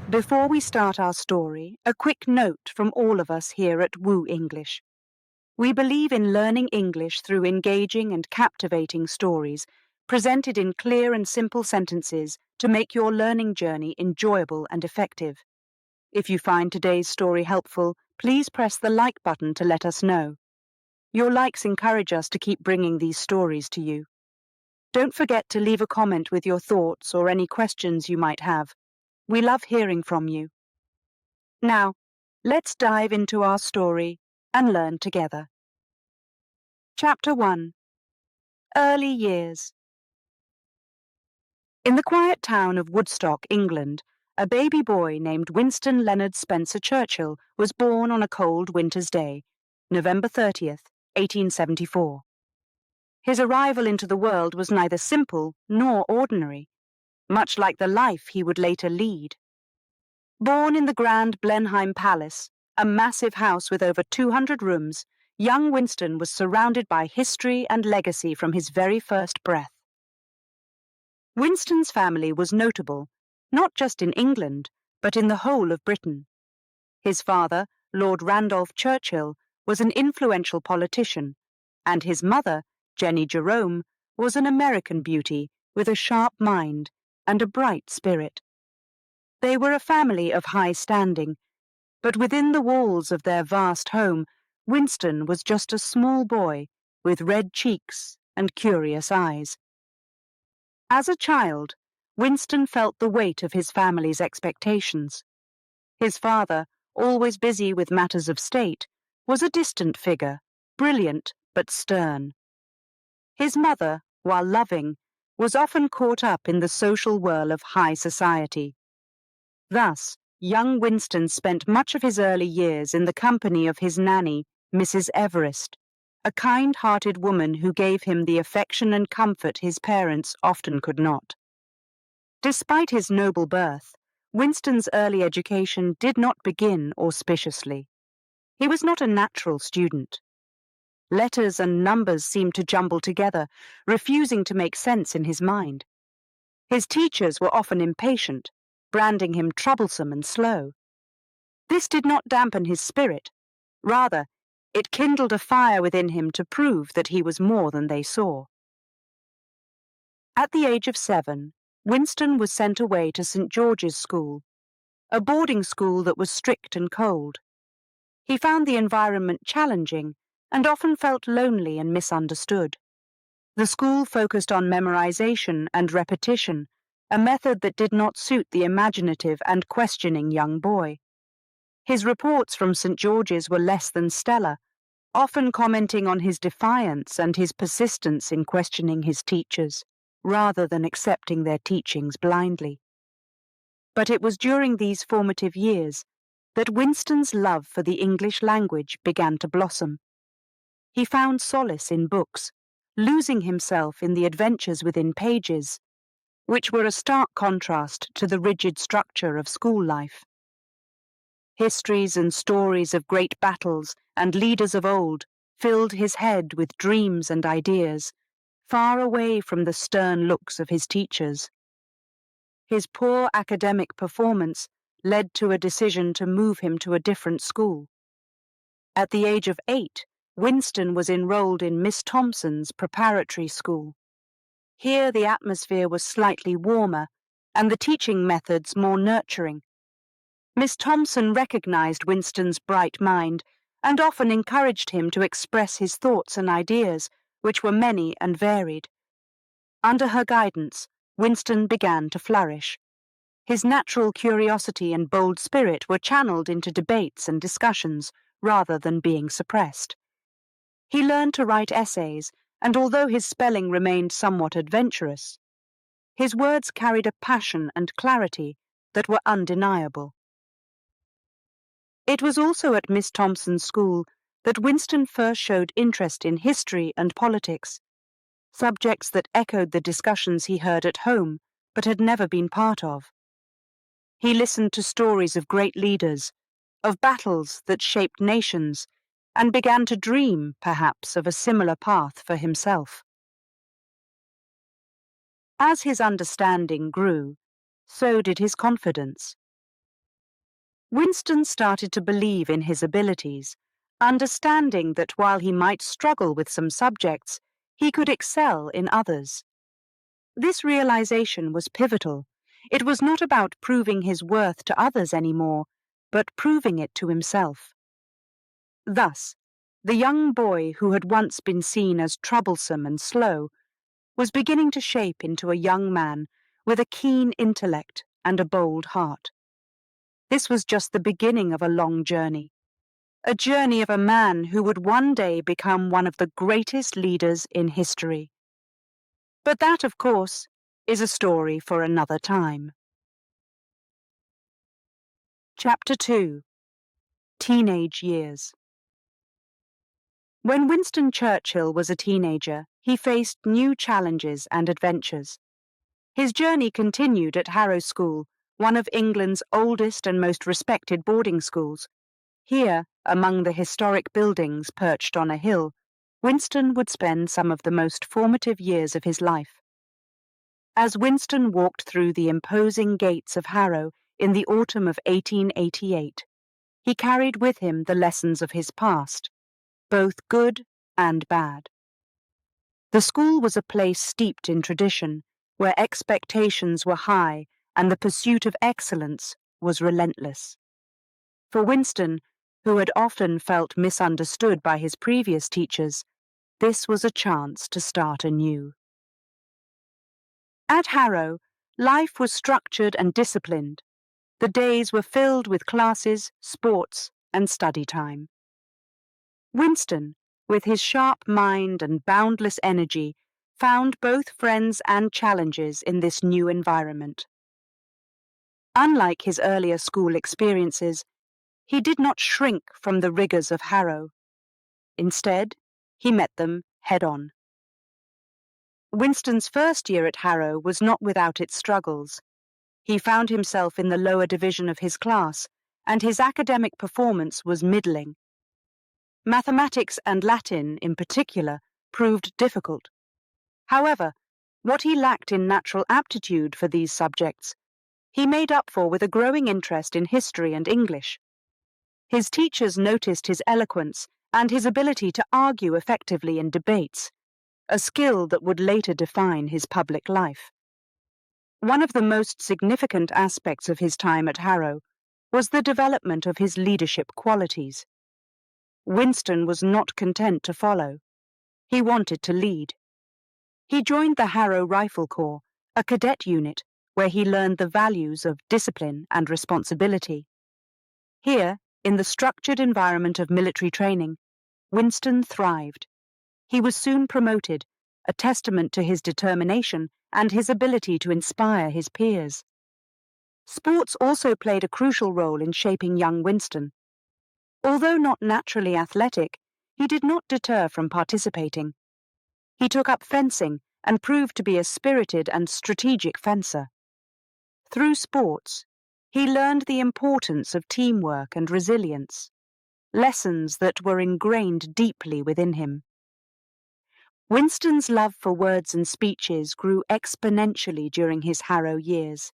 Before we start our story, a quick note from all of us here at WooEnglish. We believe in learning English through engaging and captivating stories, presented in clear and simple sentences to make your learning journey enjoyable and effective. If you find today's story helpful, please press the like button to let us know. Your likes encourage us to keep bringing these stories to you. Don't forget to leave a comment with your thoughts or any questions you might have. We love hearing from you. Now, let's dive into our story and learn together. Chapter 1. Early Years. In the quiet town of Woodstock, England, a baby boy named Winston Leonard Spencer Churchill was born on a cold winter's day, November 30th, 1874. His arrival into the world was neither simple nor ordinary, much like the life he would later lead. Born in the grand Blenheim Palace, a massive house with over 200 rooms, young Winston was surrounded by history and legacy from his very first breath. Winston's family was notable, not just in England, but in the whole of Britain. His father, Lord Randolph Churchill, was an influential politician, and his mother, Jenny Jerome, was an American beauty with a sharp mind and a bright spirit. They were a family of high standing, but within the walls of their vast home, Winston was just a small boy with red cheeks and curious eyes. As a child, Winston felt the weight of his family's expectations. His father, always busy with matters of state, was a distant figure, brilliant but stern. His mother, while loving, was often caught up in the social whirl of high society. Thus, young Winston spent much of his early years in the company of his nanny, Mrs. Everest, a kind-hearted woman who gave him the affection and comfort his parents often could not. Despite his noble birth, Winston's early education did not begin auspiciously. He was not a natural student. Letters and numbers seemed to jumble together, refusing to make sense in his mind. His teachers were often impatient, branding him troublesome and slow. This did not dampen his spirit. Rather, it kindled a fire within him to prove that he was more than they saw. At the age of 7, Winston was sent away to St. George's School, a boarding school that was strict and cold. He found the environment challenging and often felt lonely and misunderstood. The school focused on memorization and repetition, a method that did not suit the imaginative and questioning young boy. His reports from St. George's were less than stellar, often commenting on his defiance and his persistence in questioning his teachers, rather than accepting their teachings blindly. But it was during these formative years that Winston's love for the English language began to blossom. He found solace in books, losing himself in the adventures within pages, which were a stark contrast to the rigid structure of school life. Histories and stories of great battles and leaders of old filled his head with dreams and ideas, far away from the stern looks of his teachers. His poor academic performance led to a decision to move him to a different school. At the age of 8, Winston was enrolled in Miss Thompson's preparatory school. Here the atmosphere was slightly warmer, and the teaching methods more nurturing. Miss Thompson recognized Winston's bright mind and often encouraged him to express his thoughts and ideas, which were many and varied. Under her guidance, Winston began to flourish. His natural curiosity and bold spirit were channeled into debates and discussions rather than being suppressed. He learned to write essays, and although his spelling remained somewhat adventurous, his words carried a passion and clarity that were undeniable. It was also at Miss Thompson's school that Winston first showed interest in history and politics, subjects that echoed the discussions he heard at home but had never been part of. He listened to stories of great leaders, of battles that shaped nations, and began to dream, perhaps, of a similar path for himself. As his understanding grew, so did his confidence. Winston started to believe in his abilities, understanding that while he might struggle with some subjects, he could excel in others. This realization was pivotal. It was not about proving his worth to others anymore, but proving it to himself. Thus, the young boy who had once been seen as troublesome and slow was beginning to shape into a young man with a keen intellect and a bold heart. This was just the beginning of a long journey, a journey of a man who would one day become one of the greatest leaders in history. But that, of course, is a story for another time. Chapter 2: Teenage Years. When Winston Churchill was a teenager, he faced new challenges and adventures. His journey continued at Harrow School, one of England's oldest and most respected boarding schools. Here, among the historic buildings perched on a hill, Winston would spend some of the most formative years of his life. As Winston walked through the imposing gates of Harrow in the autumn of 1888, he carried with him the lessons of his past, both good and bad. The school was a place steeped in tradition, where expectations were high and the pursuit of excellence was relentless. For Winston, who had often felt misunderstood by his previous teachers, this was a chance to start anew. At Harrow, life was structured and disciplined. The days were filled with classes, sports, and study time. Winston, with his sharp mind and boundless energy, found both friends and challenges in this new environment. Unlike his earlier school experiences, he did not shrink from the rigors of Harrow. Instead, he met them head-on. Winston's first year at Harrow was not without its struggles. He found himself in the lower division of his class, and his academic performance was middling. Mathematics and Latin, in particular, proved difficult. However, what he lacked in natural aptitude for these subjects, he made up for with a growing interest in history and English. His teachers noticed his eloquence and his ability to argue effectively in debates, a skill that would later define his public life. One of the most significant aspects of his time at Harrow was the development of his leadership qualities. Winston was not content to follow. He wanted to lead. He joined the Harrow Rifle Corps, a cadet unit where he learned the values of discipline and responsibility. Here, in the structured environment of military training, Winston thrived. He was soon promoted, a testament to his determination and his ability to inspire his peers. Sports also played a crucial role in shaping young Winston. Although not naturally athletic, he did not deter from participating. He took up fencing and proved to be a spirited and strategic fencer. Through sports, he learned the importance of teamwork and resilience, lessons that were ingrained deeply within him. Winston's love for words and speeches grew exponentially during his Harrow years.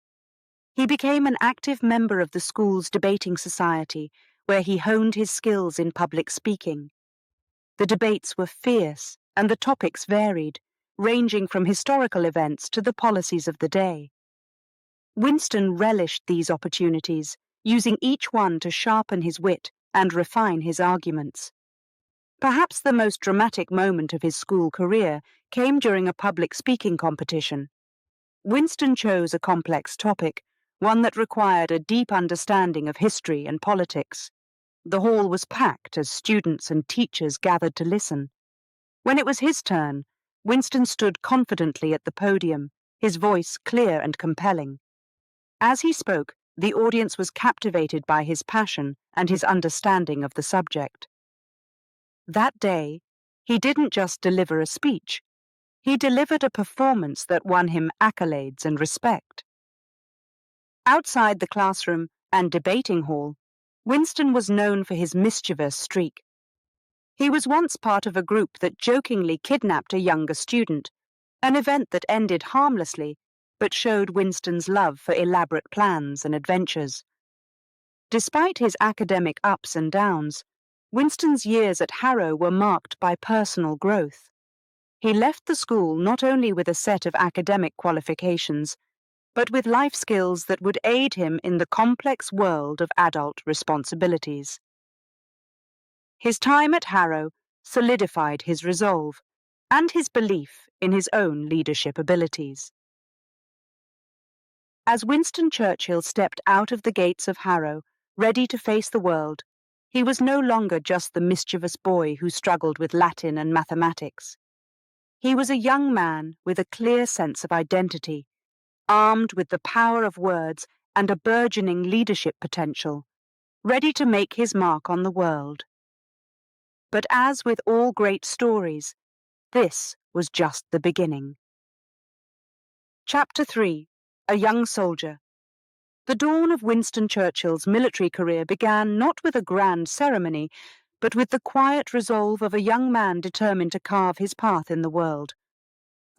He became an active member of the school's debating society, where he honed his skills in public speaking. The debates were fierce, and the topics varied, ranging from historical events to the policies of the day. Winston relished these opportunities, using each one to sharpen his wit and refine his arguments. Perhaps the most dramatic moment of his school career came during a public speaking competition. Winston chose a complex topic, one that required a deep understanding of history and politics. The hall was packed as students and teachers gathered to listen. When it was his turn, Winston stood confidently at the podium, his voice clear and compelling. As he spoke, the audience was captivated by his passion and his understanding of the subject. That day, he didn't just deliver a speech. He delivered a performance that won him accolades and respect. Outside the classroom and debating hall, Winston was known for his mischievous streak. He was once part of a group that jokingly kidnapped a younger student, an event that ended harmlessly but showed Winston's love for elaborate plans and adventures. Despite his academic ups and downs, Winston's years at Harrow were marked by personal growth. He left the school not only with a set of academic qualifications, but with life skills that would aid him in the complex world of adult responsibilities. His time at Harrow solidified his resolve and his belief in his own leadership abilities. As Winston Churchill stepped out of the gates of Harrow, ready to face the world, he was no longer just the mischievous boy who struggled with Latin and mathematics. He was a young man with a clear sense of identity, armed with the power of words and a burgeoning leadership potential, ready to make his mark on the world. But as with all great stories, this was just the beginning. Chapter 3: A Young Soldier. The dawn of Winston Churchill's military career began not with a grand ceremony, but with the quiet resolve of a young man determined to carve his path in the world.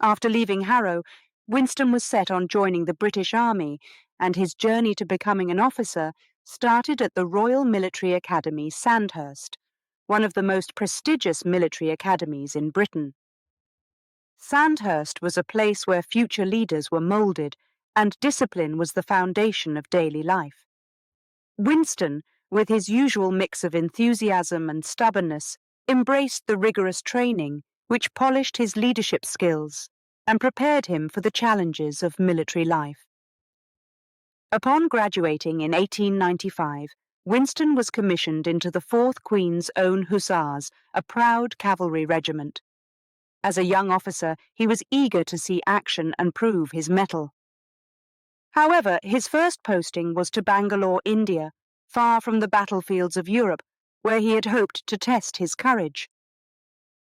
After leaving Harrow, Winston was set on joining the British Army, and his journey to becoming an officer started at the Royal Military Academy, Sandhurst, one of the most prestigious military academies in Britain. Sandhurst was a place where future leaders were moulded, and discipline was the foundation of daily life. Winston, with his usual mix of enthusiasm and stubbornness, embraced the rigorous training which polished his leadership skills and prepared him for the challenges of military life. Upon graduating in 1895, Winston was commissioned into the 4th Queen's Own Hussars, a proud cavalry regiment. As a young officer, he was eager to see action and prove his mettle. However, his first posting was to Bangalore, India, far from the battlefields of Europe, where he had hoped to test his courage.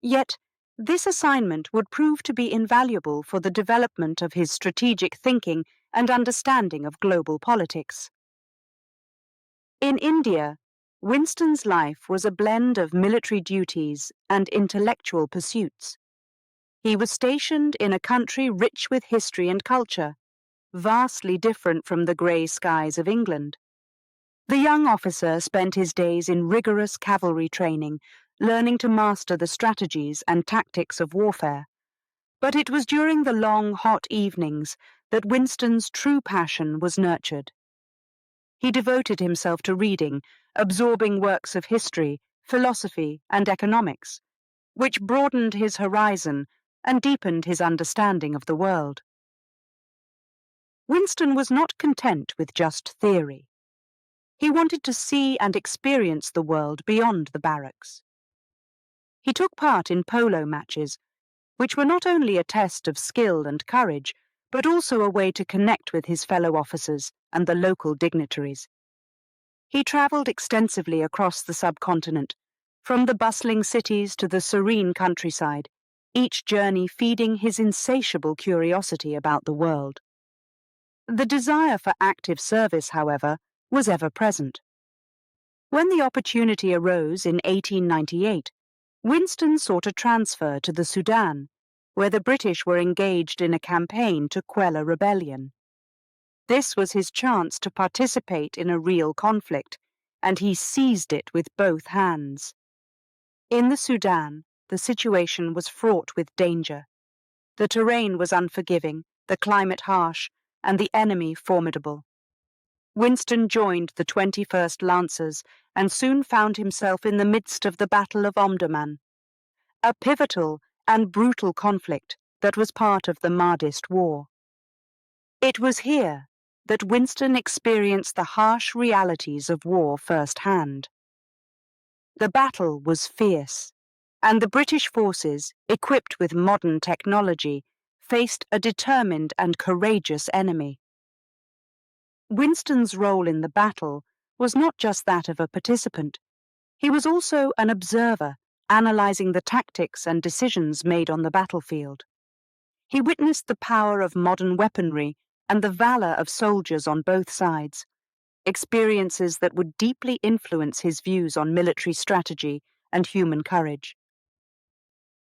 Yet, this assignment would prove to be invaluable for the development of his strategic thinking and understanding of global politics. In India, Winston's life was a blend of military duties and intellectual pursuits. He was stationed in a country rich with history and culture, vastly different from the grey skies of England. The young officer spent his days in rigorous cavalry training, learning to master the strategies and tactics of warfare. But it was during the long, hot evenings that Winston's true passion was nurtured. He devoted himself to reading, absorbing works of history, philosophy, and economics, which broadened his horizon and deepened his understanding of the world. Winston was not content with just theory. He wanted to see and experience the world beyond the barracks. He took part in polo matches, which were not only a test of skill and courage, but also a way to connect with his fellow officers and the local dignitaries. He travelled extensively across the subcontinent, from the bustling cities to the serene countryside, each journey feeding his insatiable curiosity about the world. The desire for active service, however, was ever present. When the opportunity arose in 1898, Winston sought a transfer to the Sudan, where the British were engaged in a campaign to quell a rebellion. This was his chance to participate in a real conflict, and he seized it with both hands. In the Sudan, the situation was fraught with danger. The terrain was unforgiving, the climate harsh, and the enemy formidable. Winston joined the 21st Lancers and soon found himself in the midst of the Battle of Omdurman, a pivotal and brutal conflict that was part of the Mahdist War. It was here that Winston experienced the harsh realities of war firsthand. The battle was fierce, and the British forces, equipped with modern technology, faced a determined and courageous enemy. Winston's role in the battle was not just that of a participant. He was also an observer, analysing the tactics and decisions made on the battlefield. He witnessed the power of modern weaponry and the valour of soldiers on both sides, experiences that would deeply influence his views on military strategy and human courage.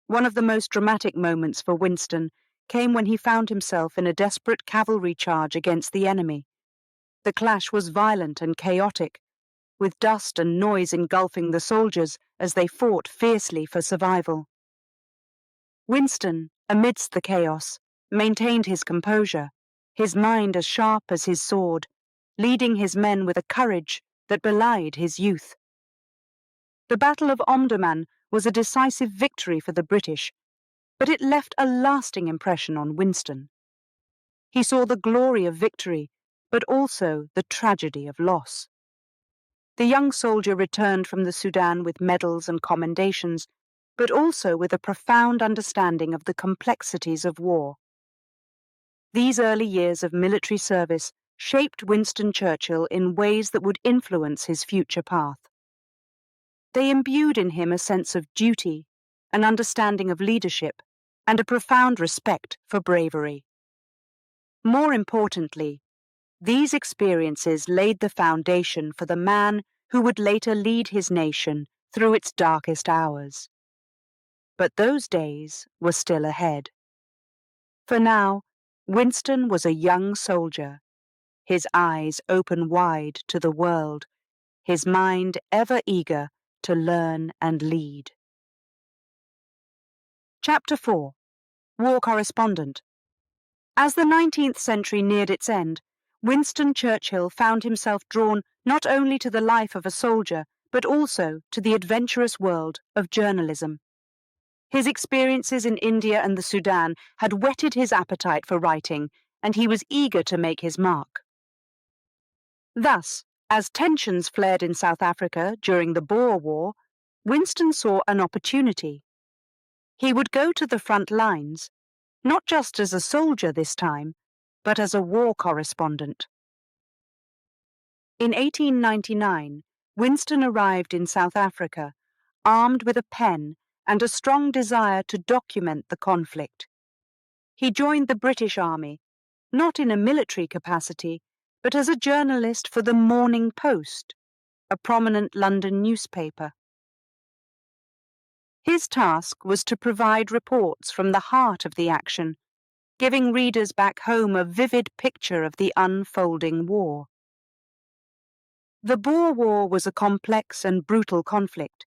One of the most dramatic moments for Winston came when he found himself in a desperate cavalry charge against the enemy. The clash was violent and chaotic, with dust and noise engulfing the soldiers as they fought fiercely for survival. Winston, amidst the chaos, maintained his composure, his mind as sharp as his sword, leading his men with a courage that belied his youth. The Battle of Omdurman was a decisive victory for the British, but it left a lasting impression on Winston. He saw the glory of victory, but also the tragedy of loss. The young soldier returned from the Sudan with medals and commendations, but also with a profound understanding of the complexities of war. These early years of military service shaped Winston Churchill in ways that would influence his future path. They imbued in him a sense of duty, an understanding of leadership, and a profound respect for bravery. More importantly, these experiences laid the foundation for the man who would later lead his nation through its darkest hours. But those days were still ahead. For now, Winston was a young soldier, his eyes open wide to the world, his mind ever eager to learn and lead. Chapter 4. War Correspondent. As the 19th century neared its end, Winston Churchill found himself drawn not only to the life of a soldier, but also to the adventurous world of journalism. His experiences in India and the Sudan had whetted his appetite for writing, and he was eager to make his mark. Thus, as tensions flared in South Africa during the Boer War, Winston saw an opportunity. He would go to the front lines, not just as a soldier this time, but as a war correspondent. In 1899, Winston arrived in South Africa, armed with a pen and a strong desire to document the conflict. He joined the British Army, not in a military capacity, but as a journalist for the Morning Post, a prominent London newspaper. His task was to provide reports from the heart of the action, giving readers back home a vivid picture of the unfolding war. The Boer War was a complex and brutal conflict,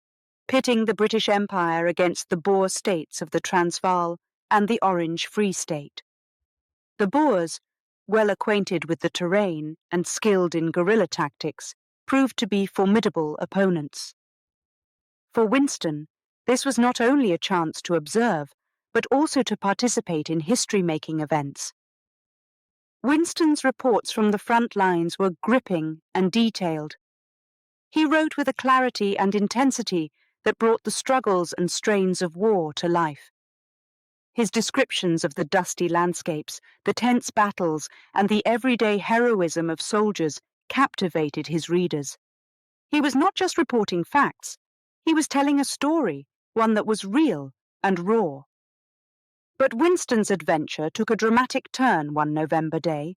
pitting the British Empire against the Boer states of the Transvaal and the Orange Free State. The Boers, well acquainted with the terrain and skilled in guerrilla tactics, proved to be formidable opponents. For Winston, this was not only a chance to observe, but also to participate in history-making events. Winston's reports from the front lines were gripping and detailed. He wrote with a clarity and intensity that brought the struggles and strains of war to life. His descriptions of the dusty landscapes, the tense battles, and the everyday heroism of soldiers captivated his readers. He was not just reporting facts, he was telling a story, one that was real and raw. But Winston's adventure took a dramatic turn one November day.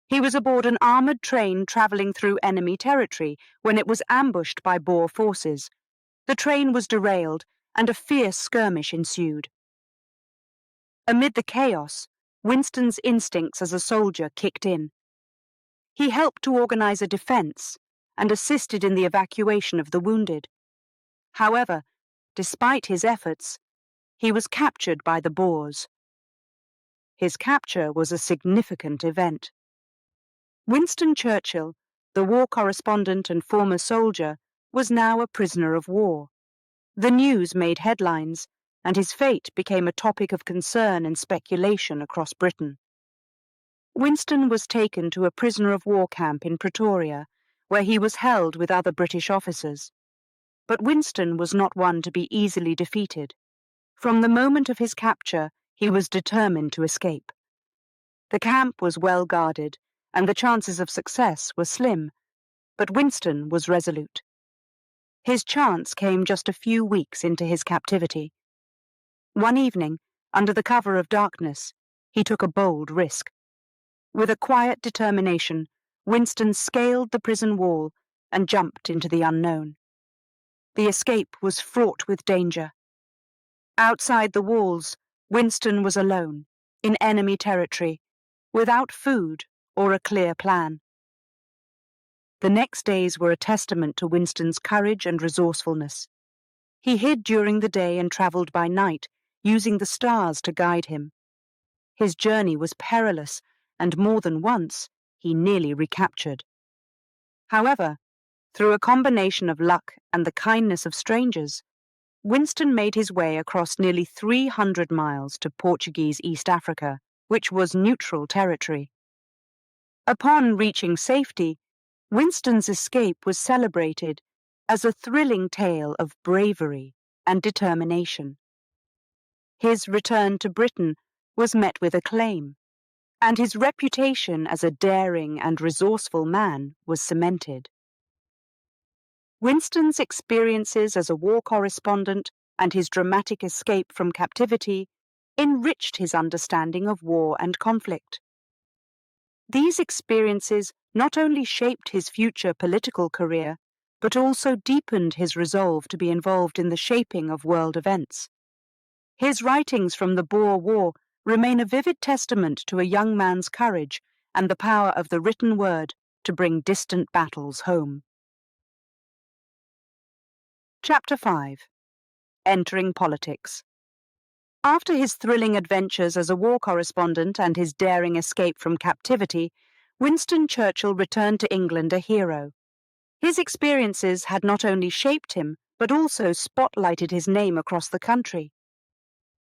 He was aboard an armoured train travelling through enemy territory when it was ambushed by Boer forces. The train was derailed, and a fierce skirmish ensued. Amid the chaos, Winston's instincts as a soldier kicked in. He helped to organise a defence and assisted in the evacuation of the wounded. However, despite his efforts, he was captured by the Boers. His capture was a significant event. Winston Churchill, the war correspondent and former soldier, was now a prisoner of war. The news made headlines, and his fate became a topic of concern and speculation across Britain. Winston was taken to a prisoner of war camp in Pretoria, where he was held with other British officers. But Winston was not one to be easily defeated. From the moment of his capture, he was determined to escape. The camp was well guarded, and the chances of success were slim, but Winston was resolute. His chance came just a few weeks into his captivity. One evening, under the cover of darkness, he took a bold risk. With a quiet determination, Winston scaled the prison wall and jumped into the unknown. The escape was fraught with danger. Outside the walls, Winston was alone, in enemy territory, without food or a clear plan. The next days were a testament to Winston's courage and resourcefulness. He hid during the day and travelled by night, using the stars to guide him. His journey was perilous, and more than once he nearly recaptured. However, through a combination of luck and the kindness of strangers, Winston made his way across nearly 300 miles to Portuguese East Africa, which was neutral territory. Upon reaching safety, Winston's escape was celebrated as a thrilling tale of bravery and determination. His return to Britain was met with acclaim, and his reputation as a daring and resourceful man was cemented. Winston's experiences as a war correspondent and his dramatic escape from captivity enriched his understanding of war and conflict. These experiences not only shaped his future political career, but also deepened his resolve to be involved in the shaping of world events. His writings from the Boer War remain a vivid testament to a young man's courage and the power of the written word to bring distant battles home. Chapter 5. Entering Politics. After his thrilling adventures as a war correspondent and his daring escape from captivity, Winston Churchill returned to England a hero. His experiences had not only shaped him, but also spotlighted his name across the country.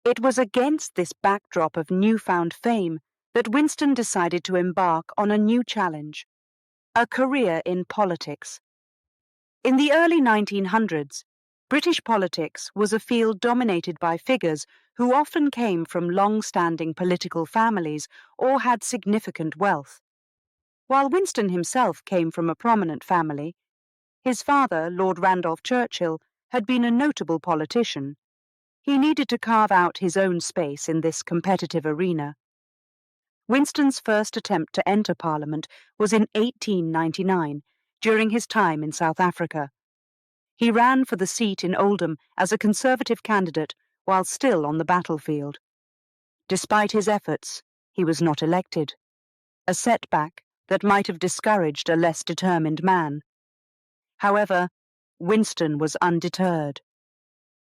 It was against this backdrop of newfound fame that Winston decided to embark on a new challenge: a career in politics. In the early 1900s, British politics was a field dominated by figures who often came from long-standing political families or had significant wealth. While Winston himself came from a prominent family, his father, Lord Randolph Churchill, had been a notable politician. He needed to carve out his own space in this competitive arena. Winston's first attempt to enter Parliament was in 1899, during his time in South Africa. He ran for the seat in Oldham as a Conservative candidate while still on the battlefield. Despite his efforts, he was not elected, a setback that might have discouraged a less determined man. However, Winston was undeterred.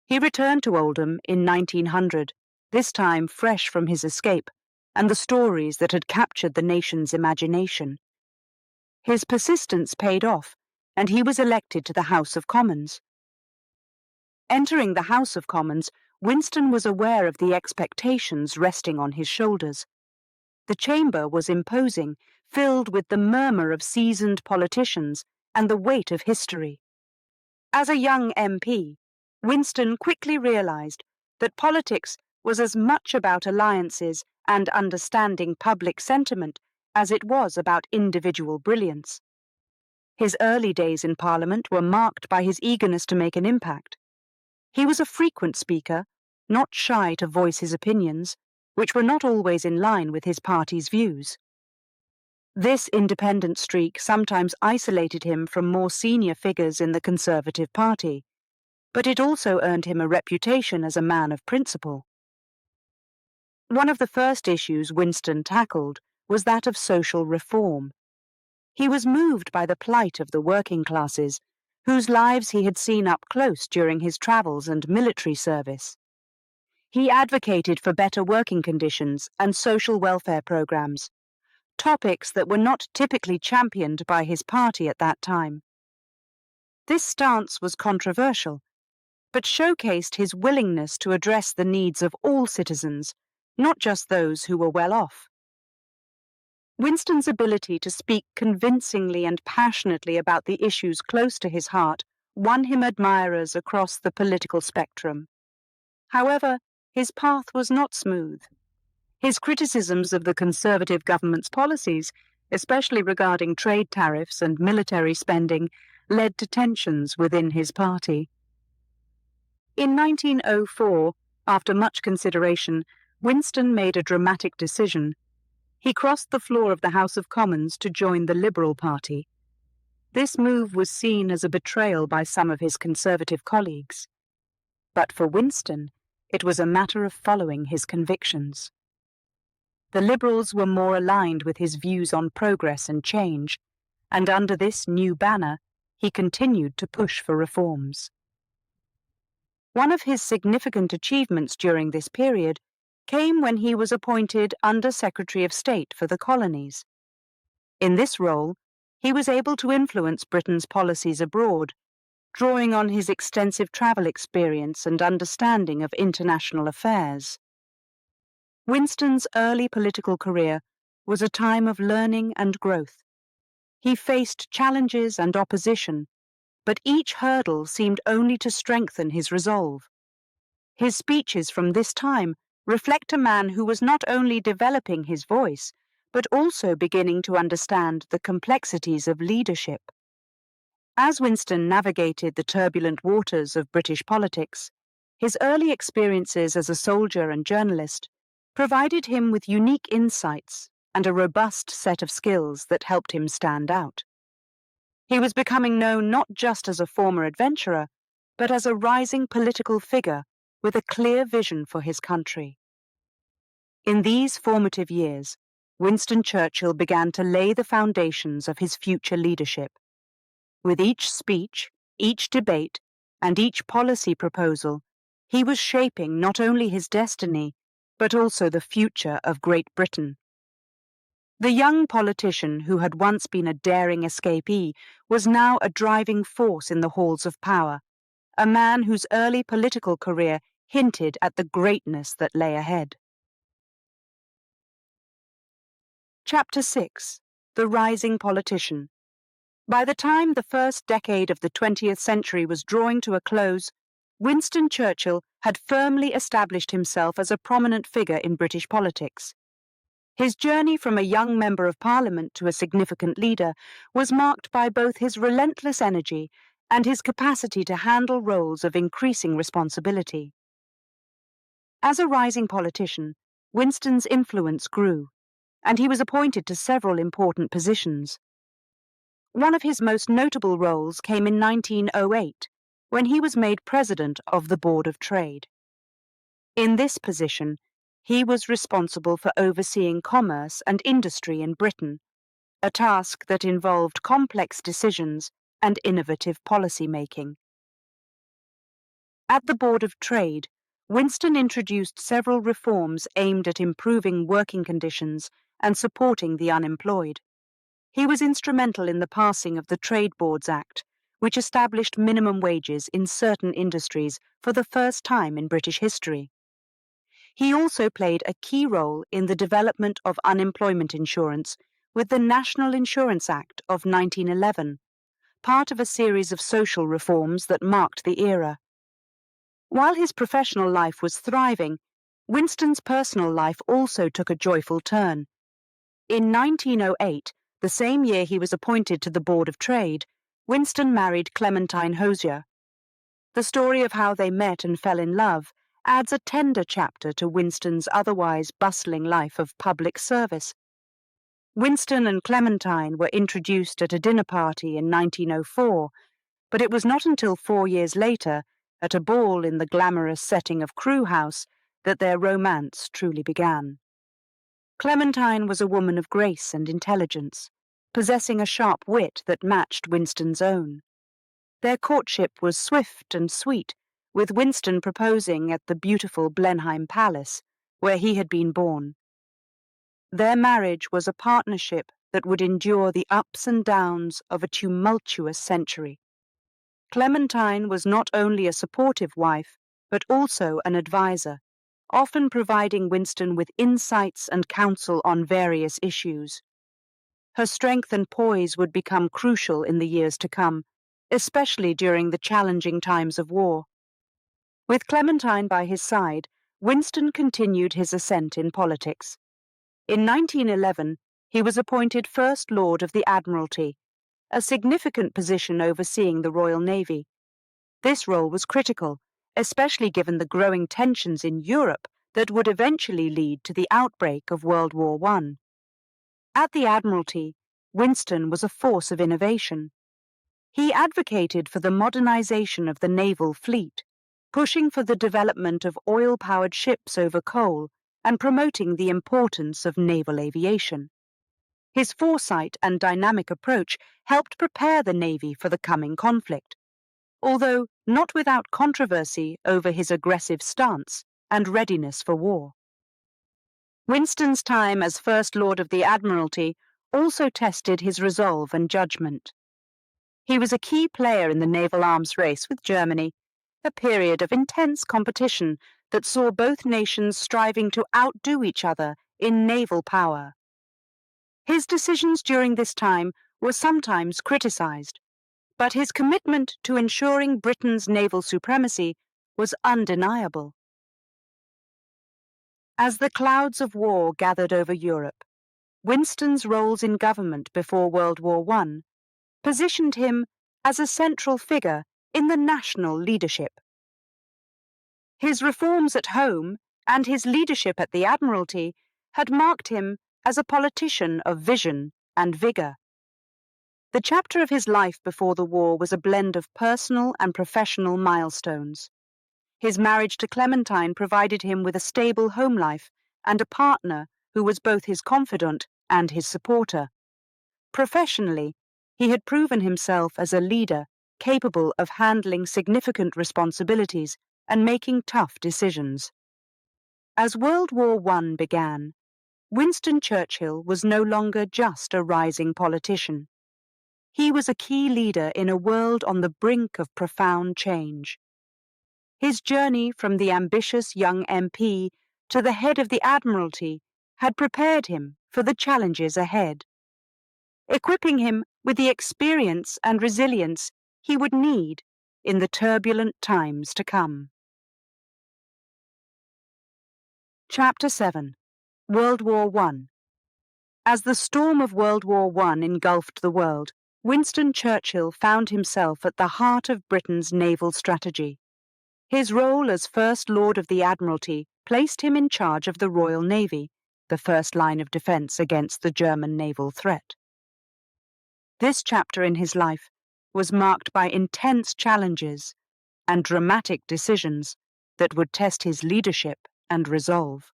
He returned to Oldham in 1900, this time fresh from his escape and the stories that had captured the nation's imagination. His persistence paid off, and he was elected to the House of Commons. Entering the House of Commons, Winston was aware of the expectations resting on his shoulders. The chamber was imposing, filled with the murmur of seasoned politicians and the weight of history. As a young MP, Winston quickly realized that politics was as much about alliances and understanding public sentiment as it was about individual brilliance. His early days in Parliament were marked by his eagerness to make an impact. He was a frequent speaker, not shy to voice his opinions, which were not always in line with his party's views. This independent streak sometimes isolated him from more senior figures in the Conservative Party, but it also earned him a reputation as a man of principle. One of the first issues Winston tackled was that of social reform. He was moved by the plight of the working classes, whose lives he had seen up close during his travels and military service. He advocated for better working conditions and social welfare programs, topics that were not typically championed by his party at that time. This stance was controversial, but showcased his willingness to address the needs of all citizens, not just those who were well off. Winston's ability to speak convincingly and passionately about the issues close to his heart won him admirers across the political spectrum. However, his path was not smooth. His criticisms of the Conservative government's policies, especially regarding trade tariffs and military spending, led to tensions within his party. In 1904, after much consideration, Winston made a dramatic decision. He crossed the floor of the House of Commons to join the Liberal Party. This move was seen as a betrayal by some of his Conservative colleagues. But for Winston, it was a matter of following his convictions. The Liberals were more aligned with his views on progress and change, and under this new banner, he continued to push for reforms. One of his significant achievements during this period came when he was appointed Under Secretary of State for the Colonies. In this role, he was able to influence Britain's policies abroad, drawing on his extensive travel experience and understanding of international affairs. Winston's early political career was a time of learning and growth. He faced challenges and opposition, but each hurdle seemed only to strengthen his resolve. His speeches from this time reflect a man who was not only developing his voice, but also beginning to understand the complexities of leadership. As Winston navigated the turbulent waters of British politics, his early experiences as a soldier and journalist provided him with unique insights and a robust set of skills that helped him stand out. He was becoming known not just as a former adventurer, but as a rising political figure with a clear vision for his country. In these formative years, Winston Churchill began to lay the foundations of his future leadership. With each speech, each debate, and each policy proposal, he was shaping not only his destiny, but also the future of Great Britain. The young politician who had once been a daring escapee was now a driving force in the halls of power, a man whose early political career hinted at the greatness that lay ahead. Chapter 6: The Rising Politician. By the time the first decade of the 20th century was drawing to a close, Winston Churchill had firmly established himself as a prominent figure in British politics. His journey from a young member of Parliament to a significant leader was marked by both his relentless energy and his capacity to handle roles of increasing responsibility. As a rising politician, Winston's influence grew, and he was appointed to several important positions. One of his most notable roles came in 1908, when he was made President of the Board of Trade. In this position, he was responsible for overseeing commerce and industry in Britain, a task that involved complex decisions and innovative policy-making. At the Board of Trade, Winston introduced several reforms aimed at improving working conditions and supporting the unemployed. He was instrumental in the passing of the Trade Boards Act, which established minimum wages in certain industries for the first time in British history. He also played a key role in the development of unemployment insurance with the National Insurance Act of 1911, part of a series of social reforms that marked the era. While his professional life was thriving, Winston's personal life also took a joyful turn. In 1908, the same year he was appointed to the Board of Trade, Winston married Clementine Hosier. The story of how they met and fell in love adds a tender chapter to Winston's otherwise bustling life of public service. Winston and Clementine were introduced at a dinner party in 1904, but it was not until 4 years later, at a ball in the glamorous setting of Crewe House, that their romance truly began. Clementine was a woman of grace and intelligence, possessing a sharp wit that matched Winston's own. Their courtship was swift and sweet, with Winston proposing at the beautiful Blenheim Palace, where he had been born. Their marriage was a partnership that would endure the ups and downs of a tumultuous century. Clementine was not only a supportive wife, but also an advisor, often providing Winston with insights and counsel on various issues. Her strength and poise would become crucial in the years to come, especially during the challenging times of war. With Clementine by his side, Winston continued his ascent in politics. In 1911, he was appointed First Lord of the Admiralty, a significant position overseeing the Royal Navy. This role was critical, especially given the growing tensions in Europe that would eventually lead to the outbreak of World War I. At the Admiralty, Winston was a force of innovation. He advocated for the modernization of the naval fleet, pushing for the development of oil-powered ships over coal and promoting the importance of naval aviation. His foresight and dynamic approach helped prepare the Navy for the coming conflict, although not without controversy over his aggressive stance and readiness for war. Winston's time as First Lord of the Admiralty also tested his resolve and judgment. He was a key player in the naval arms race with Germany, a period of intense competition that saw both nations striving to outdo each other in naval power. His decisions during this time were sometimes criticized, but his commitment to ensuring Britain's naval supremacy was undeniable. As the clouds of war gathered over Europe, Winston's roles in government before World War I positioned him as a central figure in the national leadership. His reforms at home and his leadership at the Admiralty had marked him as a politician of vision and vigour. The chapter of his life before the war was a blend of personal and professional milestones. His marriage to Clementine provided him with a stable home life and a partner who was both his confidant and his supporter. Professionally, he had proven himself as a leader capable of handling significant responsibilities and making tough decisions. As World War I began, Winston Churchill was no longer just a rising politician. He was a key leader in a world on the brink of profound change. His journey from the ambitious young MP to the head of the Admiralty had prepared him for the challenges ahead, equipping him with the experience and resilience he would need in the turbulent times to come. Chapter 7. World War I. As the storm of World War I engulfed the world, Winston Churchill found himself at the heart of Britain's naval strategy. His role as First Lord of the Admiralty placed him in charge of the Royal Navy, the first line of defence against the German naval threat. This chapter in his life was marked by intense challenges and dramatic decisions that would test his leadership and resolve.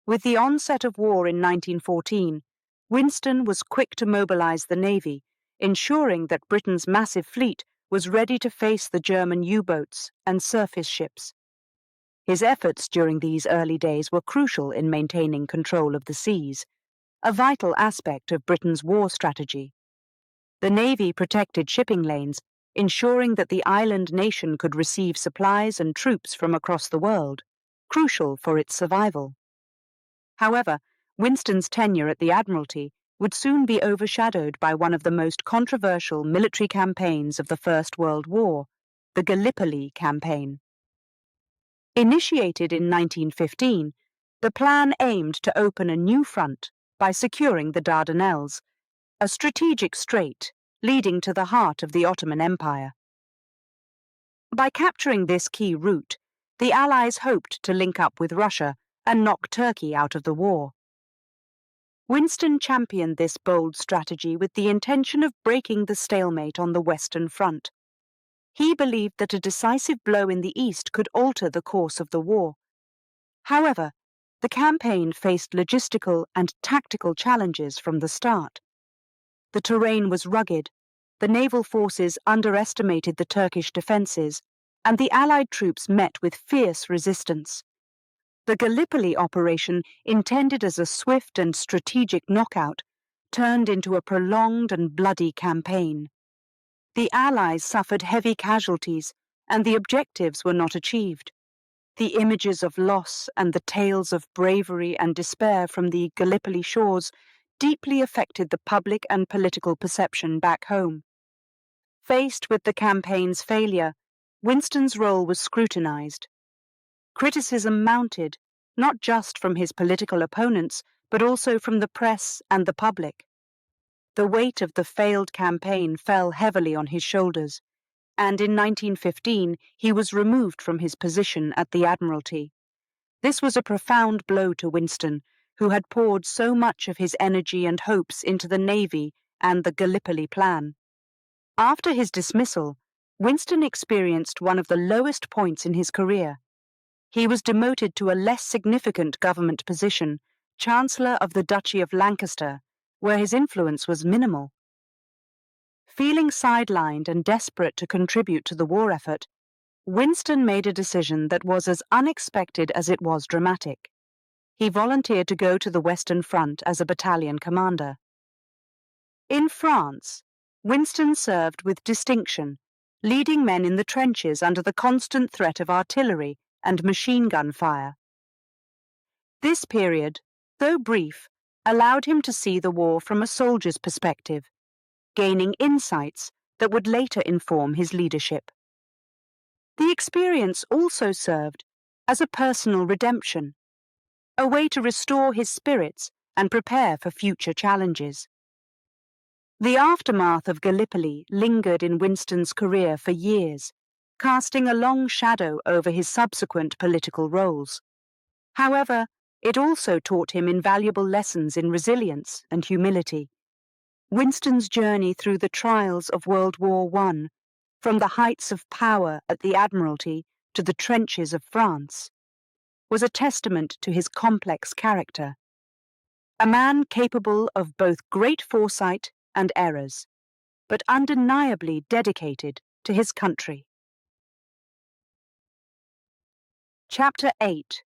With the onset of war in 1914, Winston was quick to mobilise the Navy, ensuring that Britain's massive fleet was ready to face the German U-boats and surface ships. His efforts during these early days were crucial in maintaining control of the seas, a vital aspect of Britain's war strategy. The Navy protected shipping lanes, ensuring that the island nation could receive supplies and troops from across the world, crucial for its survival. However, Winston's tenure at the Admiralty would soon be overshadowed by one of the most controversial military campaigns of the First World War, the Gallipoli Campaign. Initiated in 1915, the plan aimed to open a new front by securing the Dardanelles, a strategic strait leading to the heart of the Ottoman Empire. By capturing this key route, the Allies hoped to link up with Russia and knock Turkey out of the war. Winston championed this bold strategy with the intention of breaking the stalemate on the Western Front. He believed that a decisive blow in the East could alter the course of the war. However, the campaign faced logistical and tactical challenges from the start. The terrain was rugged, the naval forces underestimated the Turkish defences, and the Allied troops met with fierce resistance. The Gallipoli operation, intended as a swift and strategic knockout, turned into a prolonged and bloody campaign. The Allies suffered heavy casualties, and the objectives were not achieved. The images of loss and the tales of bravery and despair from the Gallipoli shores deeply affected the public and political perception back home. Faced with the campaign's failure, Winston's role was scrutinized. Criticism mounted, not just from his political opponents, but also from the press and the public. The weight of the failed campaign fell heavily on his shoulders, and in 1915 he was removed from his position at the Admiralty. This was a profound blow to Winston, who had poured so much of his energy and hopes into the Navy and the Gallipoli plan. After his dismissal, Winston experienced one of the lowest points in his career. He was demoted to a less significant government position Chancellor of the Duchy of Lancaster, where his influence was minimal. Feeling sidelined and desperate to contribute to the war effort, Winston made a decision that was as unexpected as it was dramatic. He volunteered to go to the Western Front as a battalion commander. In France, Winston served with distinction, leading men in the trenches under the constant threat of artillery and machine gun fire. This period, though brief, allowed him to see the war from a soldier's perspective, gaining insights that would later inform his leadership. The experience also served as a personal redemption, a way to restore his spirits and prepare for future challenges. The aftermath of Gallipoli lingered in Winston's career for years, casting a long shadow over his subsequent political roles. However, it also taught him invaluable lessons in resilience and humility. Winston's journey through the trials of World War I, from the heights of power at the Admiralty to the trenches of France, was a testament to his complex character. A man capable of both great foresight and errors, but undeniably dedicated to his country. Chapter 8.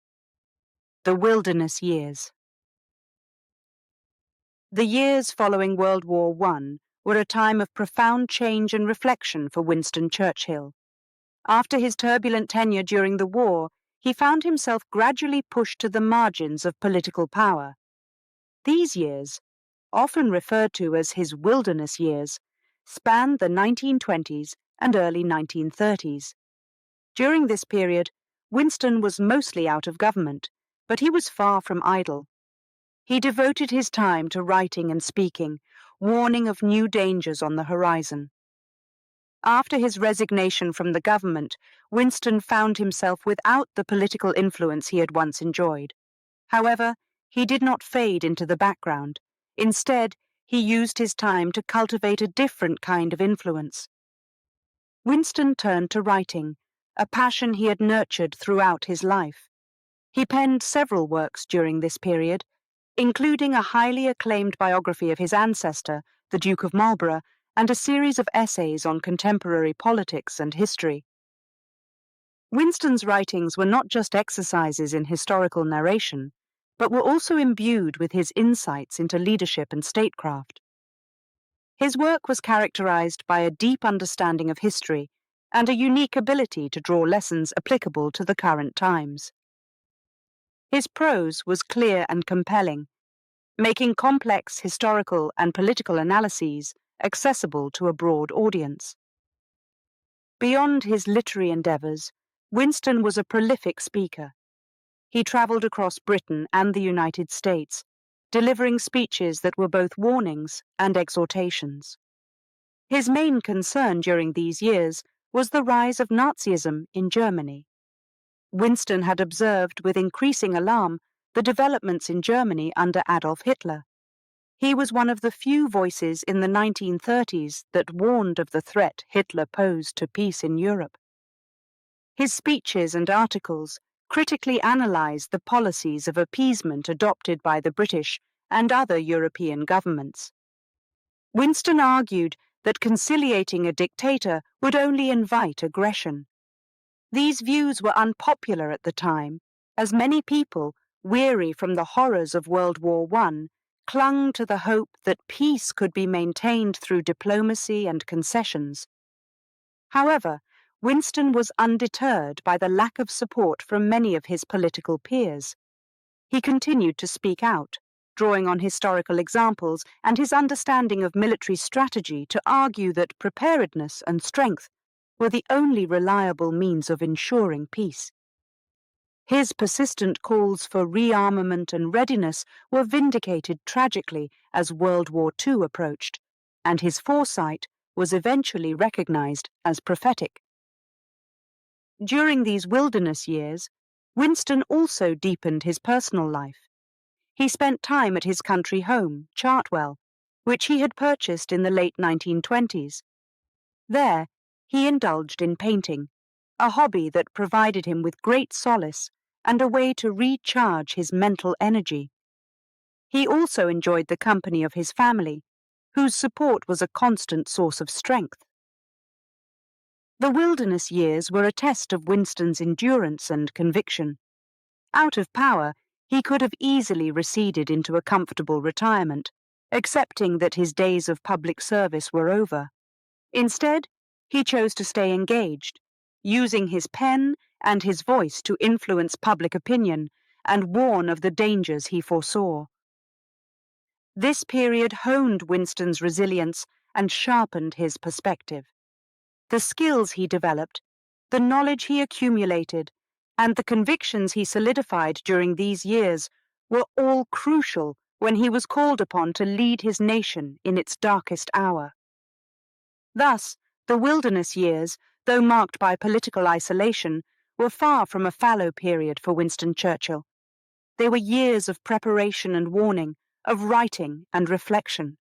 The Wilderness Years. The years following World War I were a time of profound change and reflection for Winston Churchill. After his turbulent tenure during the war, he found himself gradually pushed to the margins of political power. These years, often referred to as his wilderness years, spanned the 1920s and early 1930s. During this period, Winston was mostly out of government, but he was far from idle. He devoted his time to writing and speaking, warning of new dangers on the horizon. After his resignation from the government, Winston found himself without the political influence he had once enjoyed. However, he did not fade into the background. Instead, he used his time to cultivate a different kind of influence. Winston turned to writing, a passion he had nurtured throughout his life. He penned several works during this period, including a highly acclaimed biography of his ancestor, the Duke of Marlborough, and a series of essays on contemporary politics and history. Winston's writings were not just exercises in historical narration, but were also imbued with his insights into leadership and statecraft. His work was characterized by a deep understanding of history and a unique ability to draw lessons applicable to the current times. His prose was clear and compelling, making complex historical and political analyses accessible to a broad audience. Beyond his literary endeavors, Winston was a prolific speaker. He traveled across Britain and the United States, delivering speeches that were both warnings and exhortations. His main concern during these years was the rise of Nazism in Germany. Winston had observed with increasing alarm the developments in Germany under Adolf Hitler. He was one of the few voices in the 1930s that warned of the threat Hitler posed to peace in Europe. His speeches and articles critically analysed the policies of appeasement adopted by the British and other European governments. Winston argued that conciliating a dictator would only invite aggression. These views were unpopular at the time, as many people, weary from the horrors of World War I, clung to the hope that peace could be maintained through diplomacy and concessions. However, Winston was undeterred by the lack of support from many of his political peers. He continued to speak out, drawing on historical examples and his understanding of military strategy to argue that preparedness and strength were the only reliable means of ensuring peace. His persistent calls for rearmament and readiness were vindicated tragically as World War II approached, and his foresight was eventually recognized as prophetic. During these wilderness years, Winston also deepened his personal life. He spent time at his country home, Chartwell, which he had purchased in the late 1920s. There, he indulged in painting, a hobby that provided him with great solace and a way to recharge his mental energy. He also enjoyed the company of his family, whose support was a constant source of strength. The wilderness years were a test of Winston's endurance and conviction. Out of power, he could have easily receded into a comfortable retirement, accepting that his days of public service were over. Instead, he chose to stay engaged, using his pen and his voice to influence public opinion and warn of the dangers he foresaw. This period honed Winston's resilience and sharpened his perspective. The skills he developed, the knowledge he accumulated, and the convictions he solidified during these years were all crucial when he was called upon to lead his nation in its darkest hour. Thus, the wilderness years, though marked by political isolation, were far from a fallow period for Winston Churchill. They were years of preparation and warning, of writing and reflection.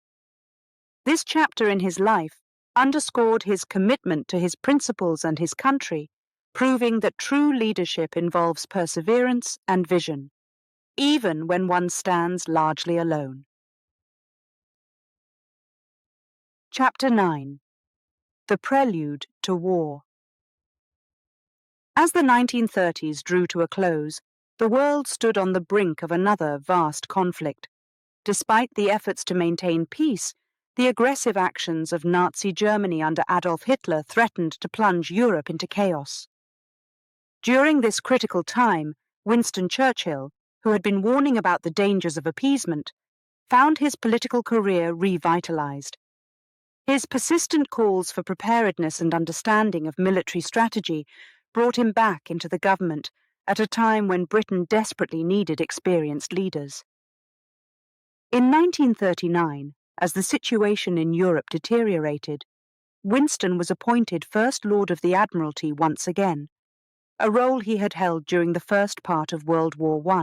This chapter in his life underscored his commitment to his principles and his country, proving that true leadership involves perseverance and vision, even when one stands largely alone. Chapter 9. The Prelude to War. As the 1930s drew to a close, the world stood on the brink of another vast conflict. Despite the efforts to maintain peace, the aggressive actions of Nazi Germany under Adolf Hitler threatened to plunge Europe into chaos. During this critical time, Winston Churchill, who had been warning about the dangers of appeasement, found his political career revitalized. His persistent calls for preparedness and understanding of military strategy brought him back into the government at a time when Britain desperately needed experienced leaders. In 1939, as the situation in Europe deteriorated, Winston was appointed First Lord of the Admiralty once again, a role he had held during the first part of World War I.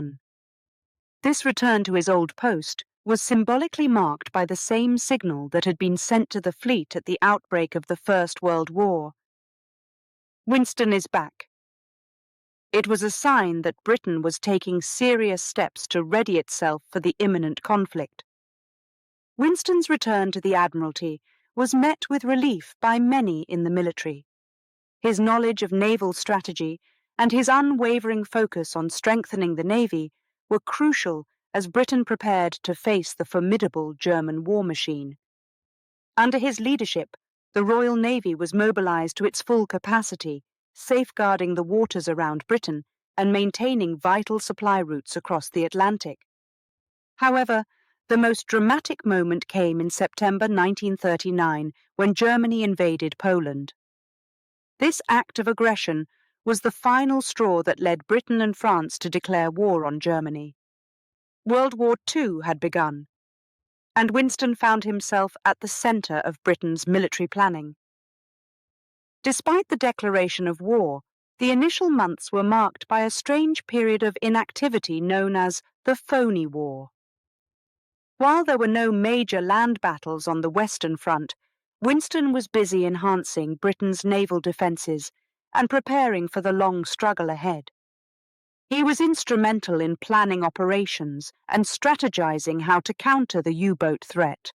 This return to his old post was symbolically marked by the same signal that had been sent to the fleet at the outbreak of the First World War. Winston is back. It was a sign that Britain was taking serious steps to ready itself for the imminent conflict. Winston's return to the Admiralty was met with relief by many in the military. His knowledge of naval strategy and his unwavering focus on strengthening the Navy were crucial as Britain prepared to face the formidable German war machine. Under his leadership, the Royal Navy was mobilized to its full capacity, safeguarding the waters around Britain and maintaining vital supply routes across the Atlantic. However, the most dramatic moment came in September 1939 when Germany invaded Poland. This act of aggression was the final straw that led Britain and France to declare war on Germany. World War II had begun, and Winston found himself at the center of Britain's military planning. Despite the declaration of war, the initial months were marked by a strange period of inactivity known as the Phony War. While there were no major land battles on the Western Front, Winston was busy enhancing Britain's naval defences and preparing for the long struggle ahead. He was instrumental in planning operations and strategizing how to counter the U-boat threat,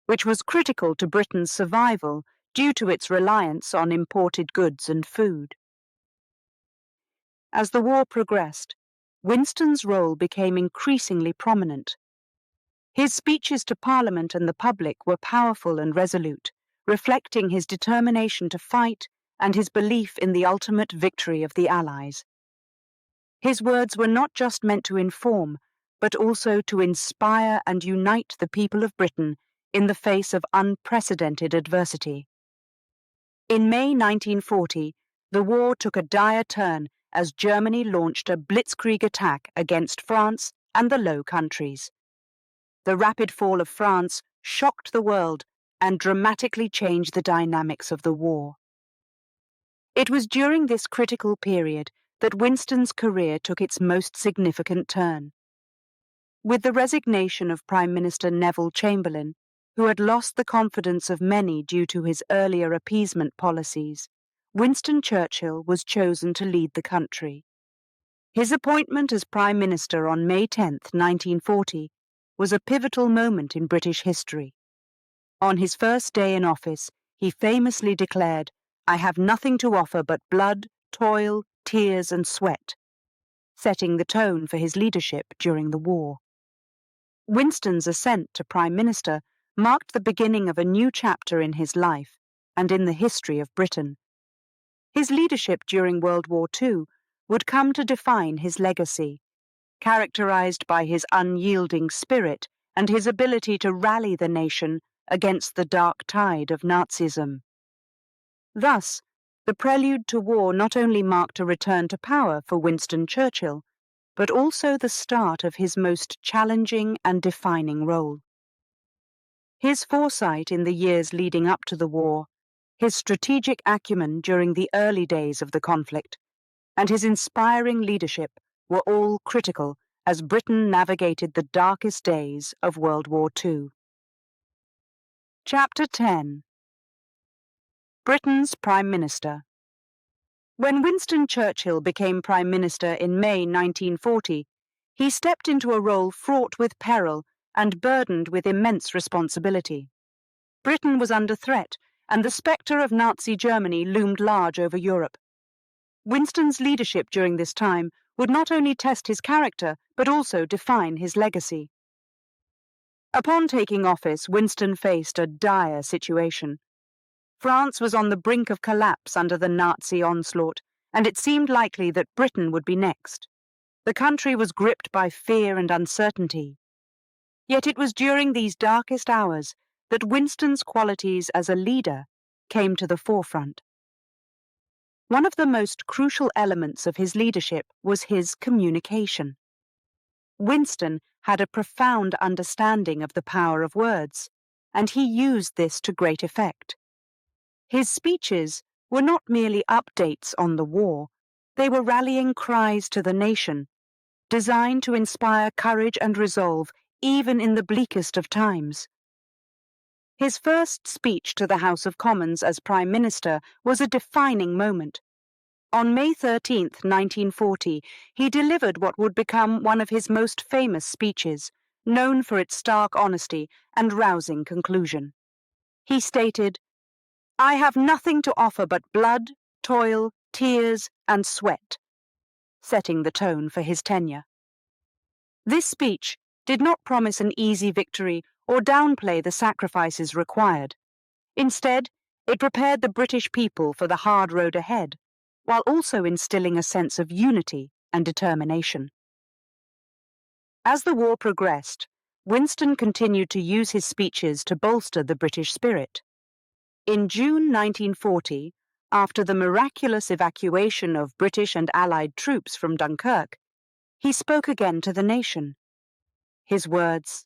which was critical to Britain's survival due to its reliance on imported goods and food. As the war progressed, Winston's role became increasingly prominent. His speeches to Parliament and the public were powerful and resolute, reflecting his determination to fight and his belief in the ultimate victory of the Allies. His words were not just meant to inform, but also to inspire and unite the people of Britain in the face of unprecedented adversity. In May 1940, the war took a dire turn as Germany launched a blitzkrieg attack against France and the Low Countries. The rapid fall of France shocked the world and dramatically changed the dynamics of the war. It was during this critical period that Winston's career took its most significant turn. With the resignation of Prime Minister Neville Chamberlain, who had lost the confidence of many due to his earlier appeasement policies, Winston Churchill was chosen to lead the country. His appointment as Prime Minister on May 10, 1940, was a pivotal moment in British history. On his first day in office, he famously declared, "I have nothing to offer but blood, toil, tears, and sweat," setting the tone for his leadership during the war. Winston's ascent to Prime Minister marked the beginning of a new chapter in his life and in the history of Britain. His leadership during World War II would come to define his legacy, characterized by his unyielding spirit and his ability to rally the nation against the dark tide of Nazism. Thus, the prelude to war not only marked a return to power for Winston Churchill, but also the start of his most challenging and defining role. His foresight in the years leading up to the war, his strategic acumen during the early days of the conflict, and his inspiring leadership were all critical as Britain navigated the darkest days of World War II. Chapter 10. Britain's Prime Minister. When Winston Churchill became Prime Minister in May 1940, he stepped into a role fraught with peril and burdened with immense responsibility. Britain was under threat, and the spectre of Nazi Germany loomed large over Europe. Winston's leadership during this time would not only test his character, but also define his legacy. Upon taking office, Winston faced a dire situation. France was on the brink of collapse under the Nazi onslaught, and it seemed likely that Britain would be next. The country was gripped by fear and uncertainty. Yet it was during these darkest hours that Winston's qualities as a leader came to the forefront. One of the most crucial elements of his leadership was his communication. Winston had a profound understanding of the power of words, and he used this to great effect. His speeches were not merely updates on the war, they were rallying cries to the nation, designed to inspire courage and resolve even in the bleakest of times. His first speech to the House of Commons as Prime Minister was a defining moment. On May 13, 1940, he delivered what would become one of his most famous speeches, known for its stark honesty and rousing conclusion. He stated, "I have nothing to offer but blood, toil, tears, and sweat," setting the tone for his tenure. This speech did not promise an easy victory or downplay the sacrifices required. Instead, it prepared the British people for the hard road ahead, while also instilling a sense of unity and determination. As the war progressed, Winston continued to use his speeches to bolster the British spirit. In June 1940, after the miraculous evacuation of British and Allied troops from Dunkirk, he spoke again to the nation. His words,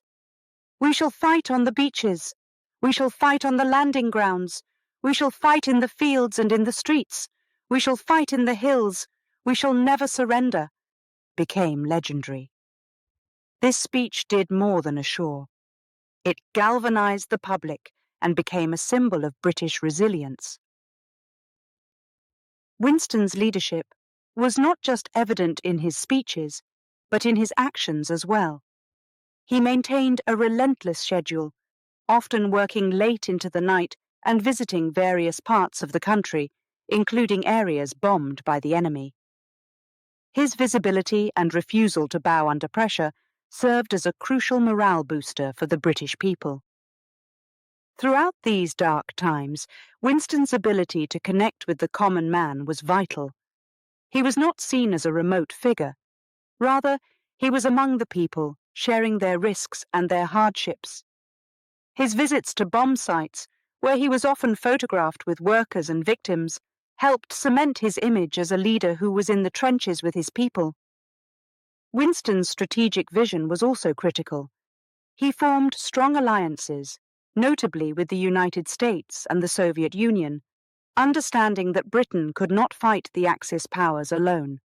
"We shall fight on the beaches. We shall fight on the landing grounds. We shall fight in the fields and in the streets. We shall fight in the hills. We shall never surrender," became legendary. This speech did more than assure. It galvanized the public and became a symbol of British resilience. Winston's leadership was not just evident in his speeches, but in his actions as well. He maintained a relentless schedule, often working late into the night and visiting various parts of the country, including areas bombed by the enemy. His visibility and refusal to bow under pressure served as a crucial morale booster for the British people. Throughout these dark times, Winston's ability to connect with the common man was vital. He was not seen as a remote figure. Rather, he was among the people, sharing their risks and their hardships. His visits to bomb sites, where he was often photographed with workers and victims, helped cement his image as a leader who was in the trenches with his people. Winston's strategic vision was also critical. He formed strong alliances, notably with the United States and the Soviet Union, understanding that Britain could not fight the Axis powers alone.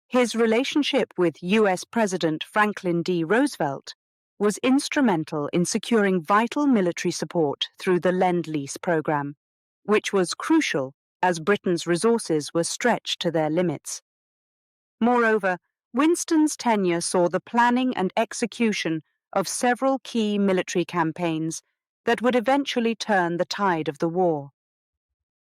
His relationship with US President Franklin D. Roosevelt was instrumental in securing vital military support through the Lend-Lease program, which was crucial as Britain's resources were stretched to their limits. Moreover, Winston's tenure saw the planning and execution of several key military campaigns that would eventually turn the tide of the war.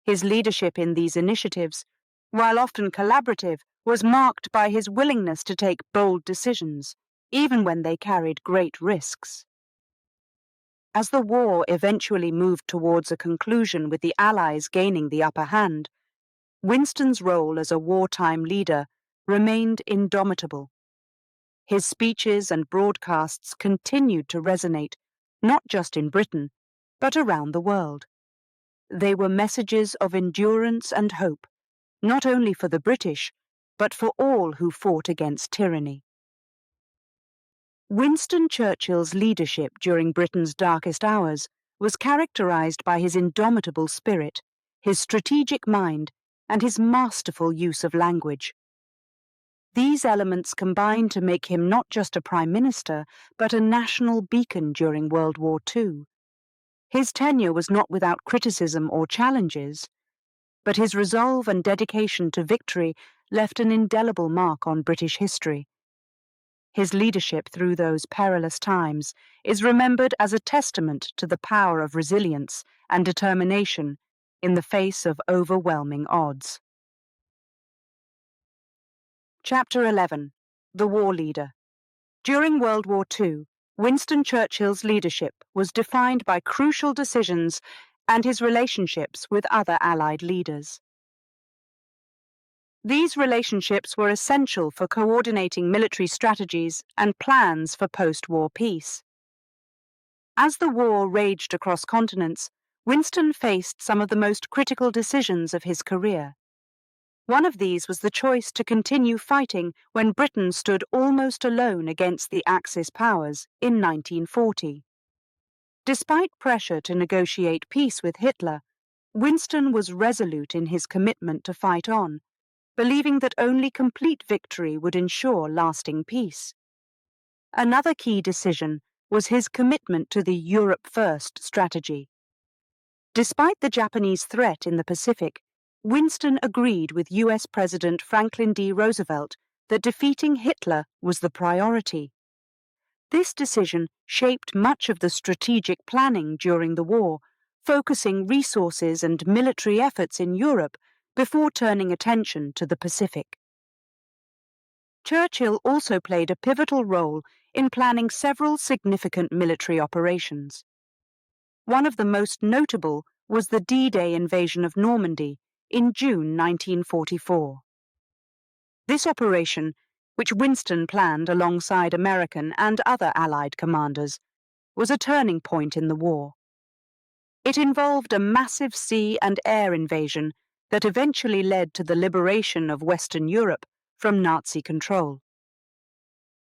His leadership in these initiatives, while often collaborative, was marked by his willingness to take bold decisions, even when they carried great risks. As the war eventually moved towards a conclusion with the Allies gaining the upper hand, Winston's role as a wartime leader remained indomitable. His speeches and broadcasts continued to resonate, not just in Britain, but around the world. They were messages of endurance and hope, not only for the British, but for all who fought against tyranny. Winston Churchill's leadership during Britain's darkest hours was characterized by his indomitable spirit, his strategic mind, and his masterful use of language. These elements combined to make him not just a prime minister, but a national beacon during World War II. His tenure was not without criticism or challenges, but his resolve and dedication to victory left an indelible mark on British history. His leadership through those perilous times is remembered as a testament to the power of resilience and determination in the face of overwhelming odds. Chapter 11. The War Leader. During World War II, Winston Churchill's leadership was defined by crucial decisions and his relationships with other Allied leaders. These relationships were essential for coordinating military strategies and plans for post-war peace. As the war raged across continents, Winston faced some of the most critical decisions of his career. One of these was the choice to continue fighting when Britain stood almost alone against the Axis powers in 1940. Despite pressure to negotiate peace with Hitler, Winston was resolute in his commitment to fight on, believing that only complete victory would ensure lasting peace. Another key decision was his commitment to the Europe First strategy. Despite the Japanese threat in the Pacific, Winston agreed with US President Franklin D. Roosevelt that defeating Hitler was the priority. This decision shaped much of the strategic planning during the war, focusing resources and military efforts in Europe before turning attention to the Pacific. Churchill also played a pivotal role in planning several significant military operations. One of the most notable was the D-Day invasion of Normandy in June 1944. This operation, which Winston planned alongside American and other Allied commanders, was a turning point in the war. It involved a massive sea and air invasion that eventually led to the liberation of Western Europe from Nazi control.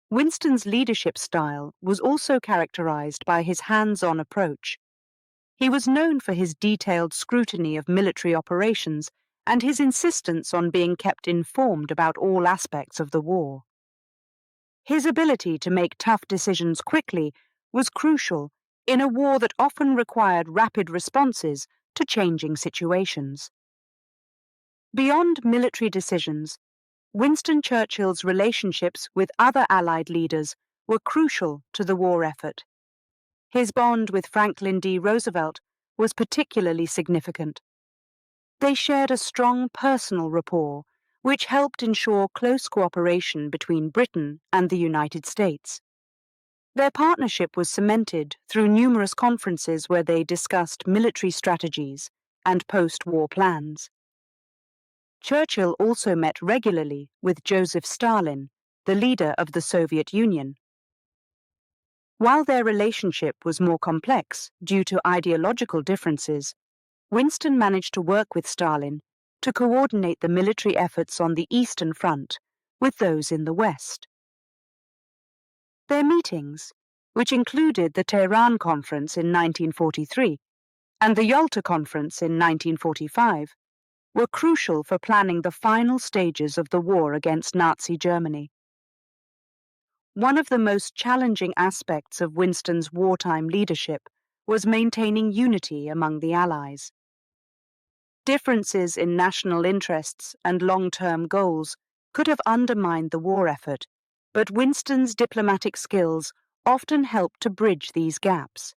Winston's leadership style was also characterized by his hands-on approach. He was known for his detailed scrutiny of military operations and his insistence on being kept informed about all aspects of the war. His ability to make tough decisions quickly was crucial in a war that often required rapid responses to changing situations. Beyond military decisions, Winston Churchill's relationships with other Allied leaders were crucial to the war effort. His bond with Franklin D. Roosevelt was particularly significant. They shared a strong personal rapport, which helped ensure close cooperation between Britain and the United States. Their partnership was cemented through numerous conferences where they discussed military strategies and post-war plans. Churchill also met regularly with Joseph Stalin, the leader of the Soviet Union. While their relationship was more complex due to ideological differences, Winston managed to work with Stalin to coordinate the military efforts on the Eastern Front with those in the West. Their meetings, which included the Tehran Conference in 1943 and the Yalta Conference in 1945, were crucial for planning the final stages of the war against Nazi Germany. One of the most challenging aspects of Winston's wartime leadership was maintaining unity among the Allies. Differences in national interests and long-term goals could have undermined the war effort, but Winston's diplomatic skills often helped to bridge these gaps.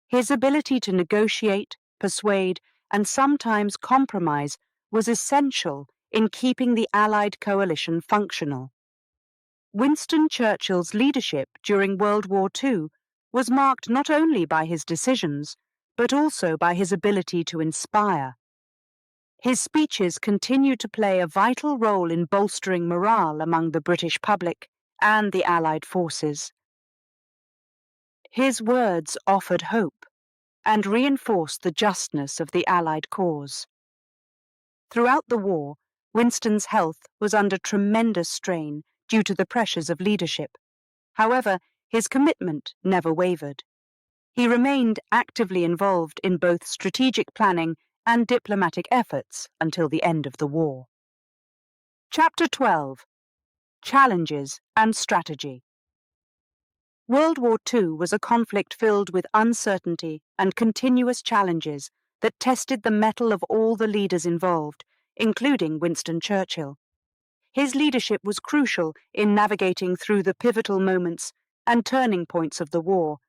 His ability to negotiate, persuade, and sometimes compromise was essential in keeping the Allied coalition functional. Winston Churchill's leadership during World War II was marked not only by his decisions, but also by his ability to inspire. His speeches continued to play a vital role in bolstering morale among the British public and the Allied forces. His words offered hope and reinforced the justness of the Allied cause. Throughout the war, Winston's health was under tremendous strain due to the pressures of leadership. However, his commitment never wavered. He remained actively involved in both strategic planning and diplomatic efforts until the end of the war. Chapter 12: Challenges and Strategy. World War II was a conflict filled with uncertainty and continuous challenges that tested the mettle of all the leaders involved, including Winston Churchill. His leadership was crucial in navigating through the pivotal moments and turning points of the war,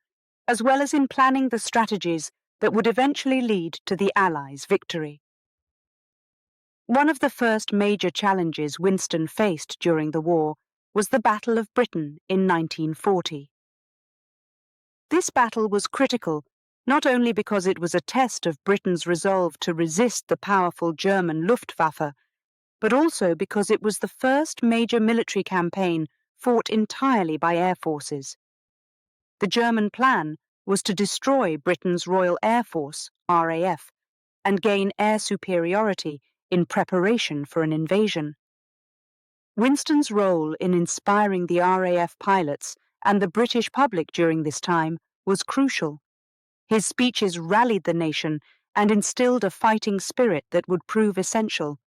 as well as in planning the strategies that would eventually lead to the Allies' victory. One of the first major challenges Winston faced during the war was the Battle of Britain in 1940. This battle was critical not only because it was a test of Britain's resolve to resist the powerful German Luftwaffe, but also because it was the first major military campaign fought entirely by air forces. The German plan was to destroy Britain's Royal Air Force, RAF, and gain air superiority in preparation for an invasion. Winston's role in inspiring the RAF pilots and the British public during this time was crucial. His speeches rallied the nation and instilled a fighting spirit that would prove essential.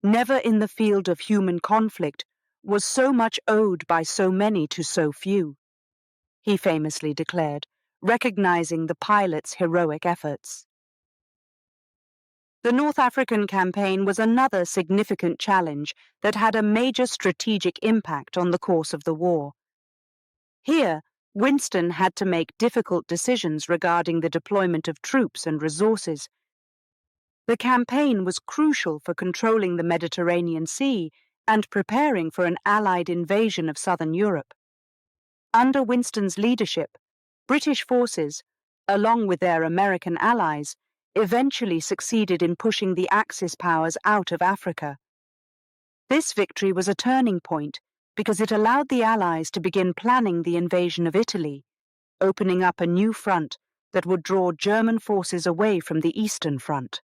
Never in the field of human conflict was so much owed by so many to so few, he famously declared, recognizing the pilots' heroic efforts. The North African campaign was another significant challenge that had a major strategic impact on the course of the war. Here, Winston had to make difficult decisions regarding the deployment of troops and resources. The campaign was crucial for controlling the Mediterranean Sea and preparing for an Allied invasion of southern Europe. Under Winston's leadership, British forces, along with their American allies, eventually succeeded in pushing the Axis powers out of Africa. This victory was a turning point because it allowed the Allies to begin planning the invasion of Italy, opening up a new front that would draw German forces away from the Eastern Front.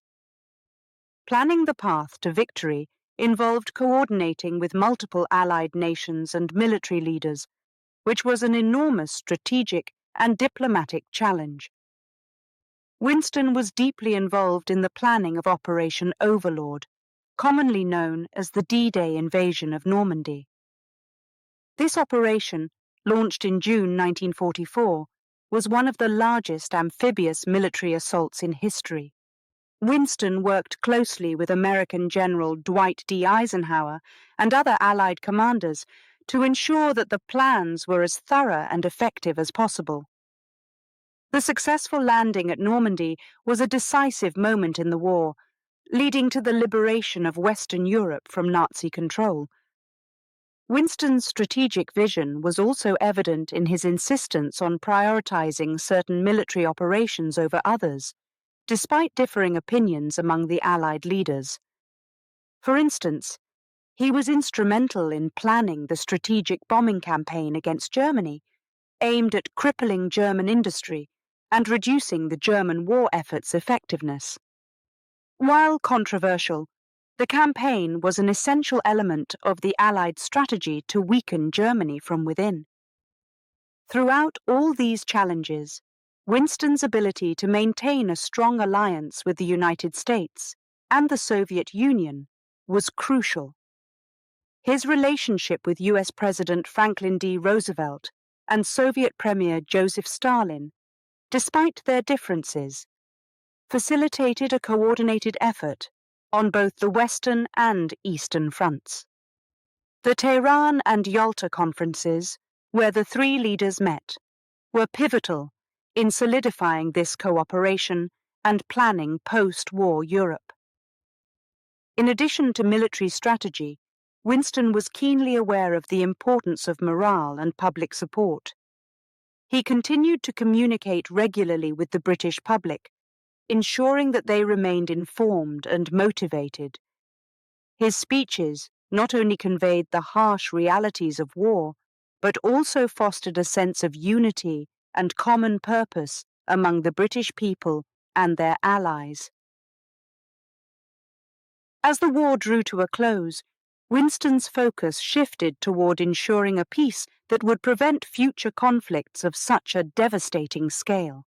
Planning the path to victory involved coordinating with multiple Allied nations and military leaders, which was an enormous strategic and diplomatic challenge. Winston was deeply involved in the planning of Operation Overlord, commonly known as the D-Day invasion of Normandy. This operation, launched in June 1944, was one of the largest amphibious military assaults in history. Winston worked closely with American General Dwight D. Eisenhower and other Allied commanders to ensure that the plans were as thorough and effective as possible. The successful landing at Normandy was a decisive moment in the war, leading to the liberation of Western Europe from Nazi control. Winston's strategic vision was also evident in his insistence on prioritizing certain military operations over others, despite differing opinions among the Allied leaders. For instance, he was instrumental in planning the strategic bombing campaign against Germany, aimed at crippling German industry and reducing the German war effort's effectiveness. While controversial, the campaign was an essential element of the Allied strategy to weaken Germany from within. Throughout all these challenges, Winston's ability to maintain a strong alliance with the United States and the Soviet Union was crucial. His relationship with US President Franklin D. Roosevelt and Soviet Premier Joseph Stalin, despite their differences, facilitated a coordinated effort on both the Western and Eastern fronts. The Tehran and Yalta conferences, where the three leaders met, were pivotal in solidifying this cooperation and planning post-war Europe. In addition to military strategy, Winston was keenly aware of the importance of morale and public support. He continued to communicate regularly with the British public, ensuring that they remained informed and motivated. His speeches not only conveyed the harsh realities of war, but also fostered a sense of unity and common purpose among the British people and their allies. As the war drew to a close, Winston's focus shifted toward ensuring a peace that would prevent future conflicts of such a devastating scale.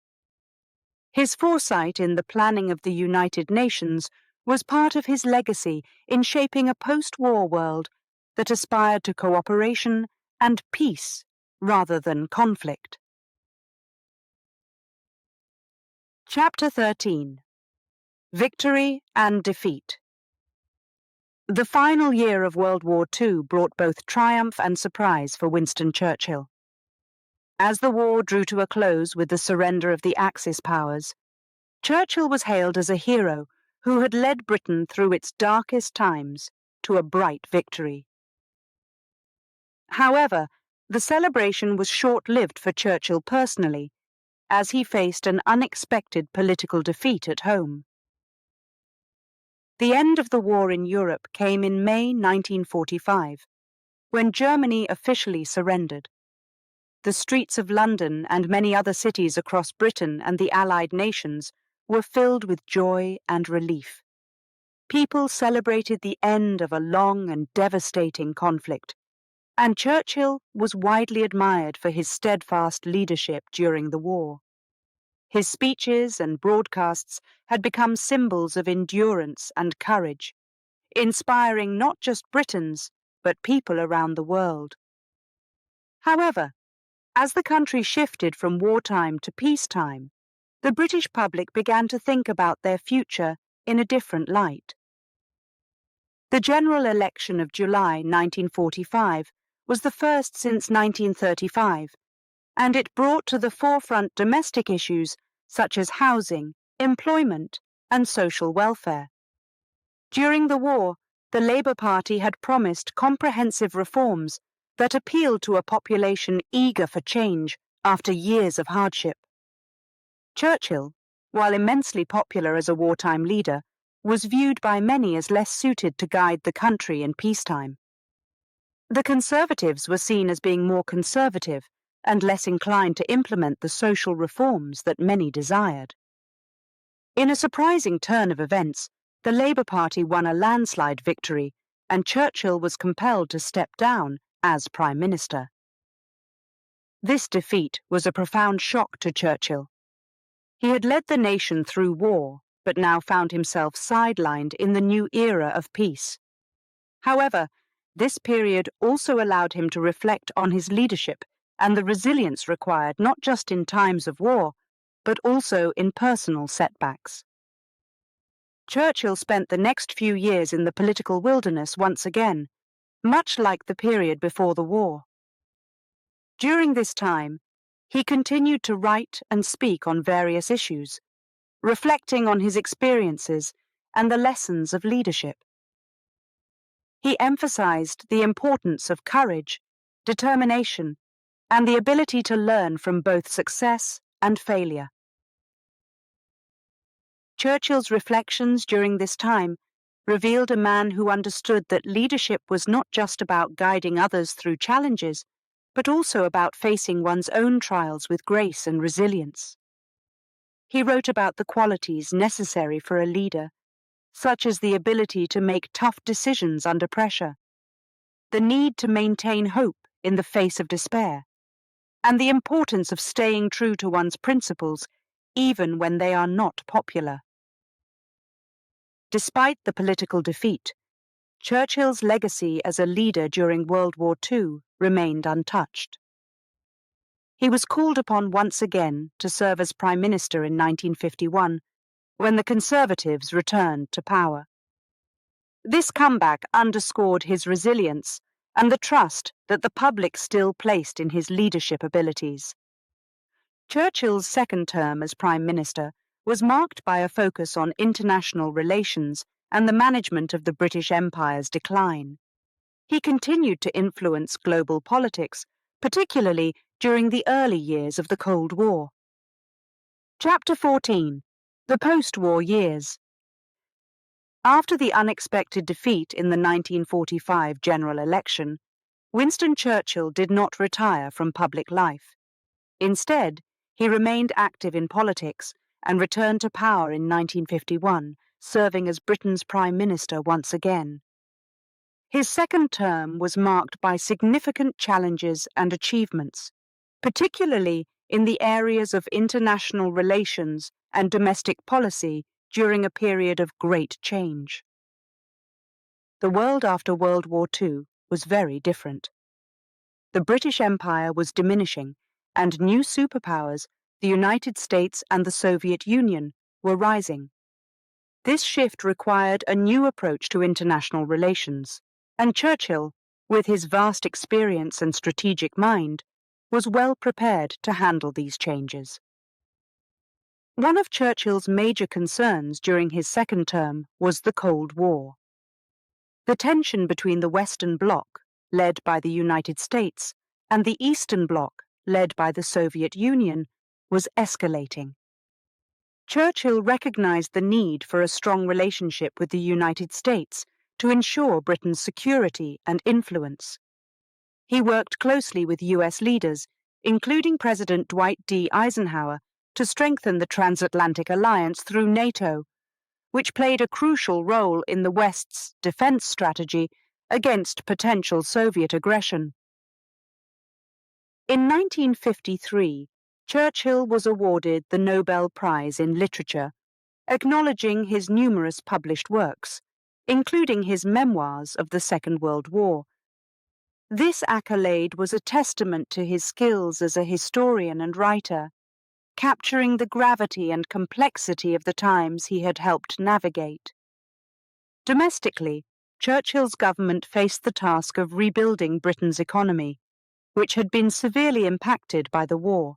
His foresight in the planning of the United Nations was part of his legacy in shaping a post-war world that aspired to cooperation and peace rather than conflict. Chapter 13. Victory and Defeat. The final year of World War II brought both triumph and surprise for Winston Churchill. As the war drew to a close with the surrender of the Axis powers, Churchill was hailed as a hero who had led Britain through its darkest times to a bright victory. However, the celebration was short-lived for Churchill personally, as he faced an unexpected political defeat at home. The end of the war in Europe came in May 1945, when Germany officially surrendered. The streets of London and many other cities across Britain and the Allied nations were filled with joy and relief. People celebrated the end of a long and devastating conflict, and Churchill was widely admired for his steadfast leadership during the war. His speeches and broadcasts had become symbols of endurance and courage, inspiring not just Britons, but people around the world. However, as the country shifted from wartime to peacetime, the British public began to think about their future in a different light. The general election of July 1945 was the first since 1935, and it brought to the forefront domestic issues such as housing, employment, and social welfare. During the war, the Labour Party had promised comprehensive reforms that appealed to a population eager for change after years of hardship. Churchill, while immensely popular as a wartime leader, was viewed by many as less suited to guide the country in peacetime. The Conservatives were seen as being more conservative and less inclined to implement the social reforms that many desired. In a surprising turn of events, the Labour Party won a landslide victory, and Churchill was compelled to step down as Prime Minister. This defeat was a profound shock to Churchill. He had led the nation through war, but now found himself sidelined in the new era of peace. However, this period also allowed him to reflect on his leadership and the resilience required not just in times of war, but also in personal setbacks. Churchill spent the next few years in the political wilderness once again, much like the period before the war. During this time, he continued to write and speak on various issues, reflecting on his experiences and the lessons of leadership. He emphasized the importance of courage, determination, and the ability to learn from both success and failure. Churchill's reflections during this time revealed a man who understood that leadership was not just about guiding others through challenges, but also about facing one's own trials with grace and resilience. He wrote about the qualities necessary for a leader, such as the ability to make tough decisions under pressure, the need to maintain hope in the face of despair, and the importance of staying true to one's principles even when they are not popular. Despite the political defeat, Churchill's legacy as a leader during World War II remained untouched. He was called upon once again to serve as Prime Minister in 1951, when the Conservatives returned to power. This comeback underscored his resilience and the trust that the public still placed in his leadership abilities. Churchill's second term as Prime Minister was marked by a focus on international relations and the management of the British Empire's decline. He continued to influence global politics, particularly during the early years of the Cold War. Chapter 14. The Post-War Years. After the unexpected defeat in the 1945 general election, Winston Churchill did not retire from public life. Instead, he remained active in politics and returned to power in 1951, serving as Britain's Prime Minister once again. His second term was marked by significant challenges and achievements, particularly in the areas of international relations and domestic policy during a period of great change. The world after World War II was very different. The British Empire was diminishing, and new superpowers, the United States and the Soviet Union, were rising. This shift required a new approach to international relations, and Churchill, with his vast experience and strategic mind, was well prepared to handle these changes. One of Churchill's major concerns during his second term was the Cold War. The tension between the Western Bloc, led by the United States, and the Eastern Bloc, led by the Soviet Union, was escalating. Churchill recognized the need for a strong relationship with the United States to ensure Britain's security and influence. He worked closely with US leaders, including President Dwight D. Eisenhower, to strengthen the transatlantic alliance through NATO, which played a crucial role in the West's defense strategy against potential Soviet aggression. In 1953, Churchill was awarded the Nobel Prize in Literature, acknowledging his numerous published works, including his memoirs of the Second World War. This accolade was a testament to his skills as a historian and writer, capturing the gravity and complexity of the times he had helped navigate. Domestically, Churchill's government faced the task of rebuilding Britain's economy, which had been severely impacted by the war.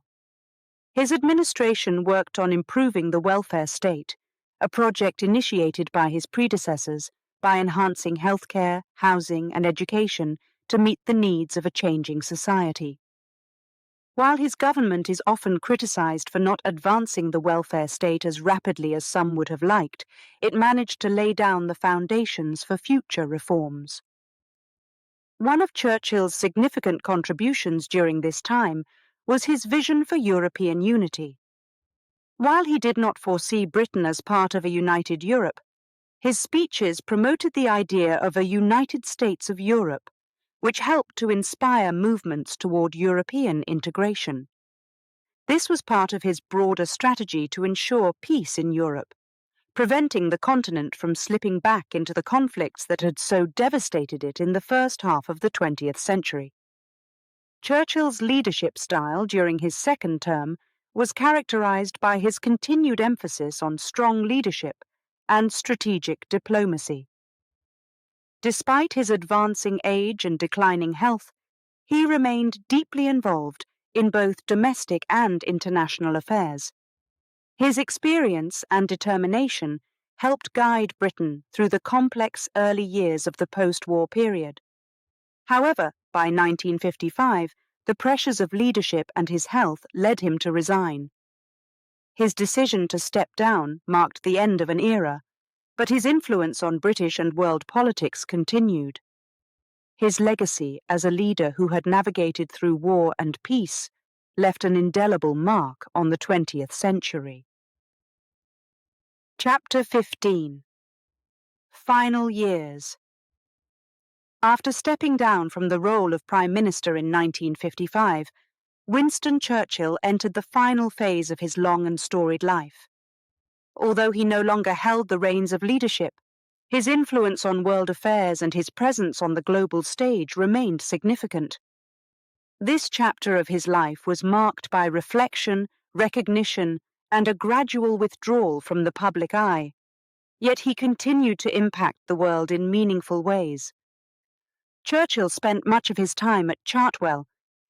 His administration worked on improving the welfare state, a project initiated by his predecessors by enhancing healthcare, housing, and education to meet the needs of a changing society. While his government is often criticized for not advancing the welfare state as rapidly as some would have liked, it managed to lay down the foundations for future reforms. One of Churchill's significant contributions during this time was his vision for European unity. While he did not foresee Britain as part of a united Europe, his speeches promoted the idea of a United States of Europe, which helped to inspire movements toward European integration. This was part of his broader strategy to ensure peace in Europe, preventing the continent from slipping back into the conflicts that had so devastated it in the first half of the 20th century. Churchill's leadership style during his second term was characterized by his continued emphasis on strong leadership and strategic diplomacy. Despite his advancing age and declining health, he remained deeply involved in both domestic and international affairs. His experience and determination helped guide Britain through the complex early years of the post-war period. However, by 1955, the pressures of leadership and his health led him to resign. His decision to step down marked the end of an era, but his influence on British and world politics continued. His legacy as a leader who had navigated through war and peace left an indelible mark on the 20th century. Chapter 15. Final Years. After stepping down from the role of Prime Minister in 1955, Winston Churchill entered the final phase of his long and storied life. Although he no longer held the reins of leadership, his influence on world affairs and his presence on the global stage remained significant. This chapter of his life was marked by reflection, recognition, and a gradual withdrawal from the public eye, yet he continued to impact the world in meaningful ways. Churchill spent much of his time at Chartwell,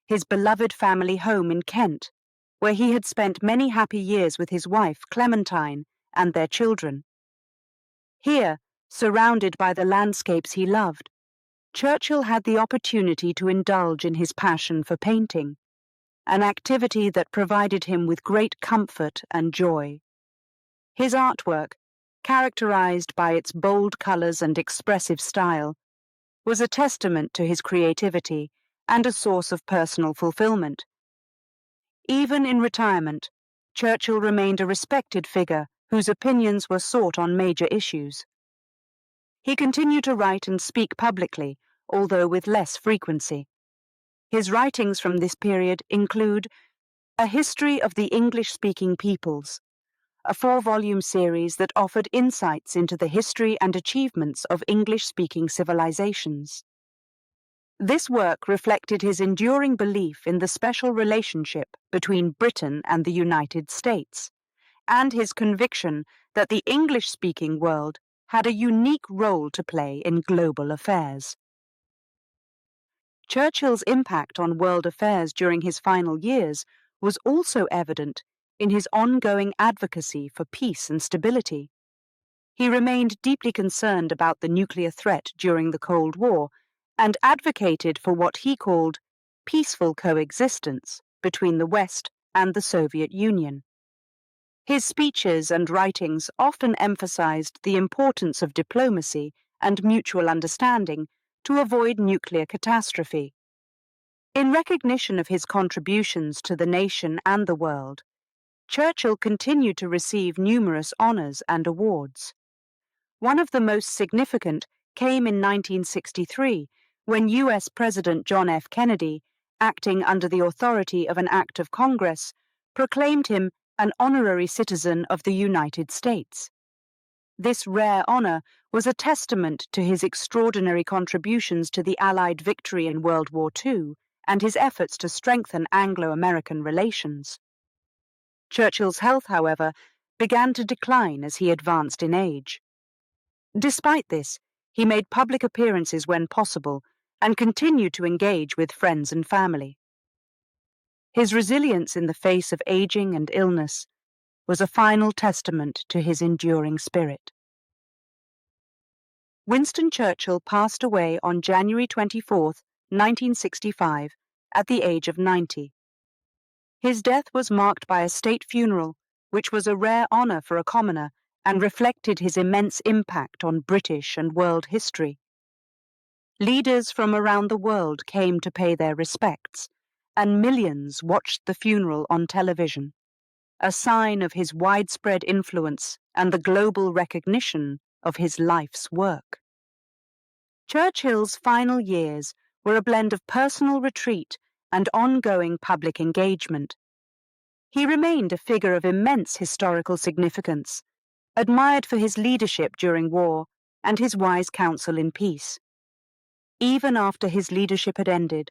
his beloved family home in Kent, where he had spent many happy years with his wife, Clementine, and their children. Here, surrounded by the landscapes he loved, Churchill had the opportunity to indulge in his passion for painting, an activity that provided him with great comfort and joy. His artwork, characterized by its bold colors and expressive style, was a testament to his creativity and a source of personal fulfillment. Even in retirement, Churchill remained a respected figure whose opinions were sought on major issues. He continued to write and speak publicly, although with less frequency. His writings from this period include A History of the English-Speaking Peoples, a 4-volume series that offered insights into the history and achievements of English-speaking civilizations. This work reflected his enduring belief in the special relationship between Britain and the United States, and his conviction that the English-speaking world had a unique role to play in global affairs. Churchill's impact on world affairs during his final years was also evident in his ongoing advocacy for peace and stability. He remained deeply concerned about the nuclear threat during the Cold War and advocated for what he called peaceful coexistence between the West and the Soviet Union. His speeches and writings often emphasized the importance of diplomacy and mutual understanding to avoid nuclear catastrophe. In recognition of his contributions to the nation and the world, Churchill continued to receive numerous honors and awards. One of the most significant came in 1963, when U.S. President John F. Kennedy, acting under the authority of an act of Congress, proclaimed him an honorary citizen of the United States. This rare honor was a testament to his extraordinary contributions to the Allied victory in World War II and his efforts to strengthen Anglo-American relations. Churchill's health, however, began to decline as he advanced in age. Despite this, he made public appearances when possible and continued to engage with friends and family. His resilience in the face of aging and illness was a final testament to his enduring spirit. Winston Churchill passed away on January 24, 1965, at the age of 90. His death was marked by a state funeral, which was a rare honor for a commoner and reflected his immense impact on British and world history. Leaders from around the world came to pay their respects, and millions watched the funeral on television, a sign of his widespread influence and the global recognition of his life's work. Churchill's final years were a blend of personal retreat and ongoing public engagement. He remained a figure of immense historical significance, admired for his leadership during war and his wise counsel in peace. Even after his leadership had ended,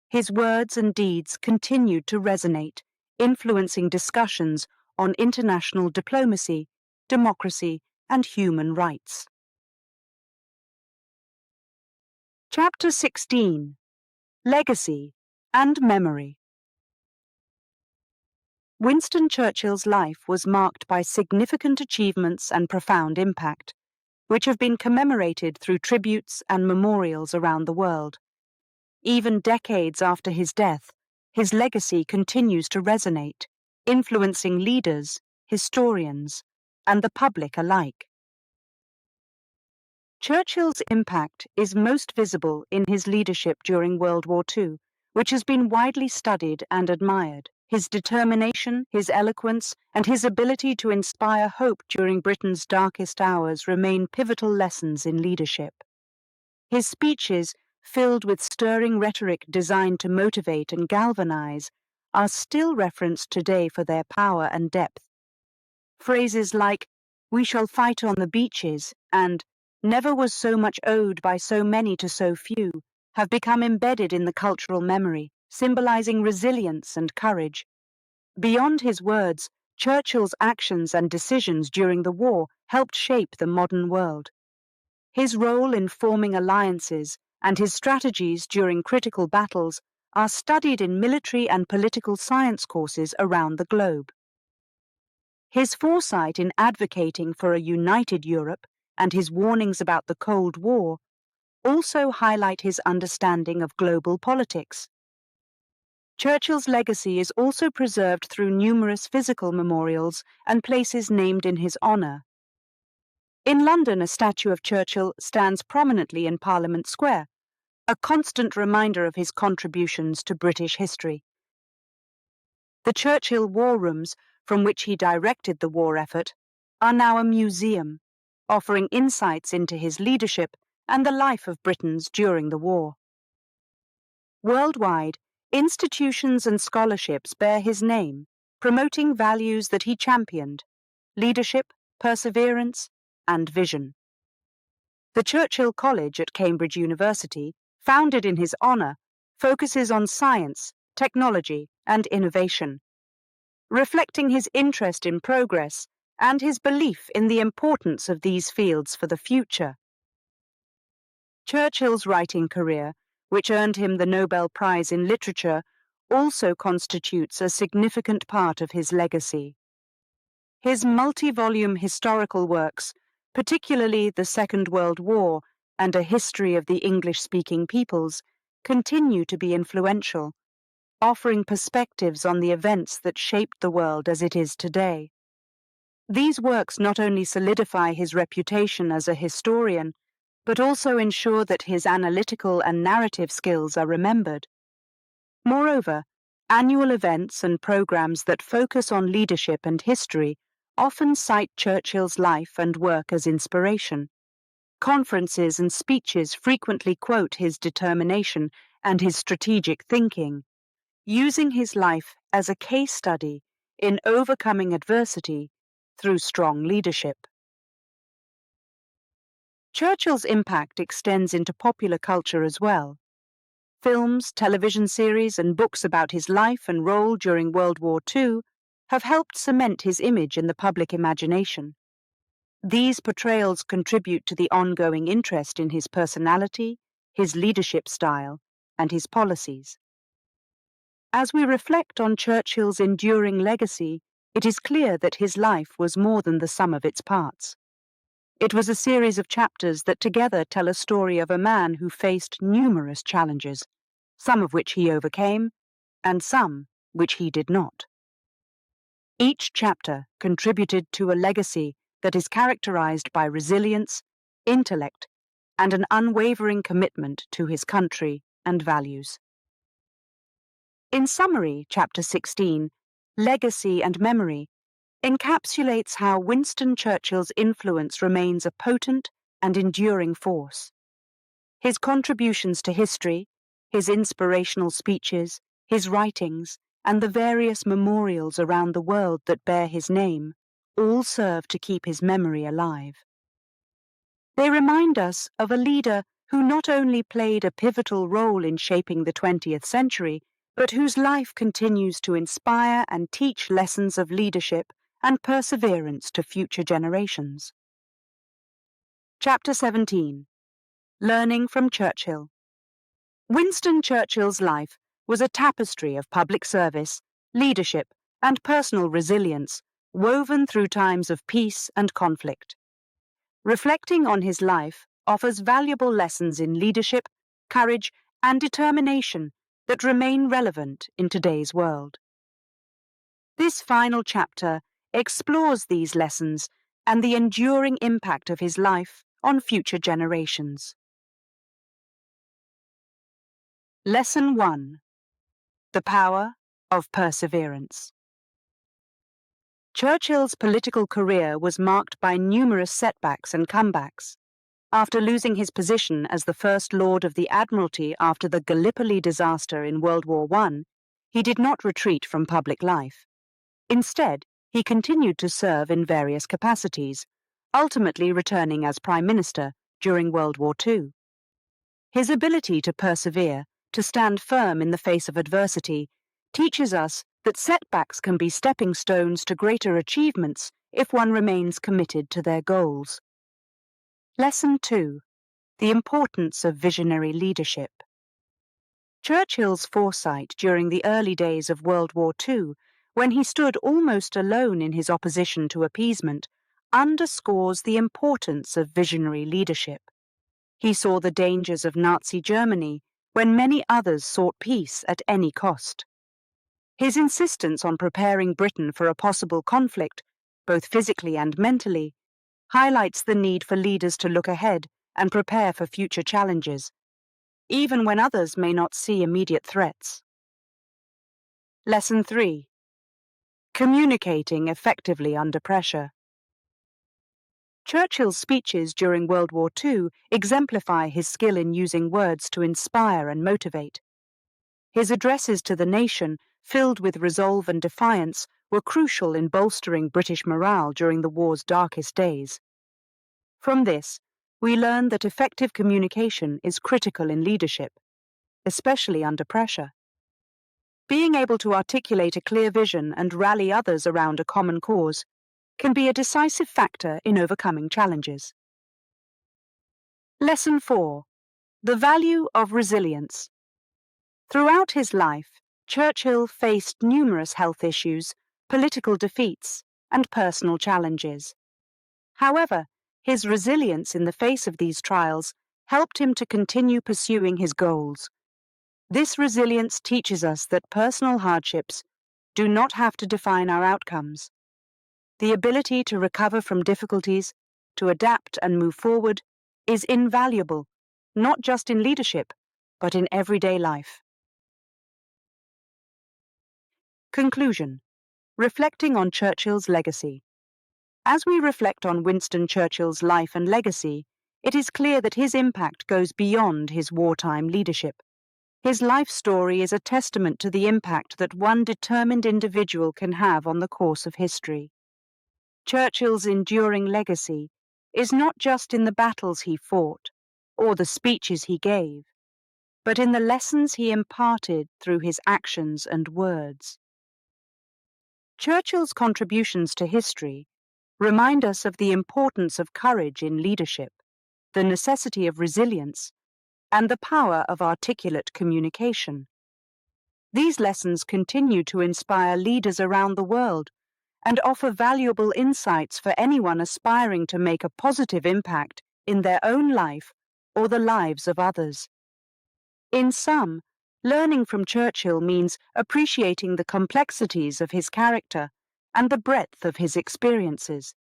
his words and deeds continued to resonate, influencing discussions on international diplomacy, democracy, and human rights. Chapter 16: Legacy and Memory. Winston Churchill's life was marked by significant achievements and profound impact, which have been commemorated through tributes and memorials around the world. Even decades after his death, his legacy continues to resonate, influencing leaders, historians, and the public alike. Churchill's impact is most visible in his leadership during World War II, which has been widely studied and admired. His determination, his eloquence, and his ability to inspire hope during Britain's darkest hours remain pivotal lessons in leadership. His speeches, filled with stirring rhetoric designed to motivate and galvanize, are still referenced today for their power and depth. Phrases like, "We shall fight on the beaches," and "Never was so much owed by so many to so few," have become embedded in the cultural memory, symbolizing resilience and courage. Beyond his words, Churchill's actions and decisions during the war helped shape the modern world. His role in forming alliances and his strategies during critical battles are studied in military and political science courses around the globe. His foresight in advocating for a united Europe and his warnings about the Cold War also highlight his understanding of global politics. Churchill's legacy is also preserved through numerous physical memorials and places named in his honour. In London, a statue of Churchill stands prominently in Parliament Square, a constant reminder of his contributions to British history. The Churchill War Rooms, from which he directed the war effort, are now a museum, offering insights into his leadership and the life of Britons during the war. Worldwide, institutions and scholarships bear his name, promoting values that he championed: leadership, perseverance, and vision. The Churchill College at Cambridge University, founded in his honour, focuses on science, technology, and innovation, reflecting his interest in progress and his belief in the importance of these fields for the future. Churchill's writing career, which earned him the Nobel Prize in Literature, also constitutes a significant part of his legacy. His multi-volume historical works, particularly The Second World War and A History of the English-Speaking Peoples, continue to be influential, offering perspectives on the events that shaped the world as it is today. These works not only solidify his reputation as a historian, but also ensure that his analytical and narrative skills are remembered. Moreover, annual events and programs that focus on leadership and history often cite Churchill's life and work as inspiration. Conferences and speeches frequently quote his determination and his strategic thinking, using his life as a case study in overcoming adversity through strong leadership. Churchill's impact extends into popular culture as well. Films, television series, and books about his life and role during World War II have helped cement his image in the public imagination. These portrayals contribute to the ongoing interest in his personality, his leadership style, and his policies. As we reflect on Churchill's enduring legacy, it is clear that his life was more than the sum of its parts. It was a series of chapters that together tell a story of a man who faced numerous challenges, some of which he overcame, and some which he did not. Each chapter contributed to a legacy that is characterized by resilience, intellect, and an unwavering commitment to his country and values. In summary, Chapter 16, Legacy and Memory, encapsulates how Winston Churchill's influence remains a potent and enduring force. His contributions to history, his inspirational speeches, his writings, and the various memorials around the world that bear his name all serve to keep his memory alive. They remind us of a leader who not only played a pivotal role in shaping the 20th century, but whose life continues to inspire and teach lessons of leadership and perseverance to future generations. Chapter 17. Learning from Churchill. Winston Churchill's life was a tapestry of public service, leadership, and personal resilience, woven through times of peace and conflict. Reflecting on his life offers valuable lessons in leadership, courage, and determination that remain relevant in today's world. This final chapter explores these lessons and the enduring impact of his life on future generations. Lesson 1. The Power of Perseverance. Churchill's political career was marked by numerous setbacks and comebacks. After losing his position as the First Lord of the Admiralty after the Gallipoli disaster in World War I, he did not retreat from public life. Instead, he continued to serve in various capacities, ultimately returning as Prime Minister during World War II. His ability to persevere, to stand firm in the face of adversity, teaches us that setbacks can be stepping stones to greater achievements if one remains committed to their goals. Lesson 2. the importance of visionary leadership. Churchill's foresight during the early days of World War II, when he stood almost alone in his opposition to appeasement, underscores the importance of visionary leadership. He saw the dangers of Nazi Germany when many others sought peace at any cost. His insistence on preparing Britain for a possible conflict, both physically and mentally, highlights the need for leaders to look ahead and prepare for future challenges, even when others may not see immediate threats. Lesson 3. Communicating effectively under pressure. Churchill's speeches during World War II exemplify his skill in using words to inspire and motivate. His addresses to the nation, filled with resolve and defiance, were crucial in bolstering British morale during the war's darkest days. From this, we learn that effective communication is critical in leadership, especially under pressure. Being able to articulate a clear vision and rally others around a common cause can be a decisive factor in overcoming challenges. Lesson 4. The value of resilience. Throughout his life, Churchill faced numerous health issues, political defeats, and personal challenges. However, his resilience in the face of these trials helped him to continue pursuing his goals. This resilience teaches us that personal hardships do not have to define our outcomes. The ability to recover from difficulties, to adapt and move forward, is invaluable, not just in leadership, but in everyday life. Conclusion. Reflecting on Churchill's legacy. As we reflect on Winston Churchill's life and legacy, it is clear that his impact goes beyond his wartime leadership. His life story is a testament to the impact that one determined individual can have on the course of history. Churchill's enduring legacy is not just in the battles he fought or the speeches he gave, but in the lessons he imparted through his actions and words. Churchill's contributions to history remind us of the importance of courage in leadership, the necessity of resilience, and the power of articulate communication. These lessons continue to inspire leaders around the world and offer valuable insights for anyone aspiring to make a positive impact in their own life or the lives of others. In sum, learning from Churchill means appreciating the complexities of his character and the breadth of his experiences.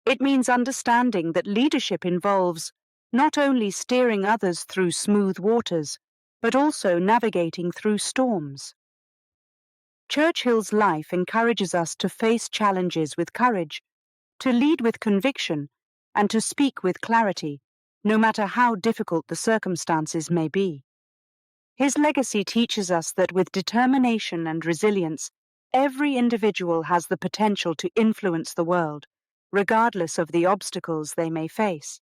It means understanding that leadership involves not only steering others through smooth waters, but also navigating through storms. Churchill's life encourages us to face challenges with courage, to lead with conviction, and to speak with clarity, no matter how difficult the circumstances may be. His legacy teaches us that with determination and resilience, every individual has the potential to influence the world, regardless of the obstacles they may face.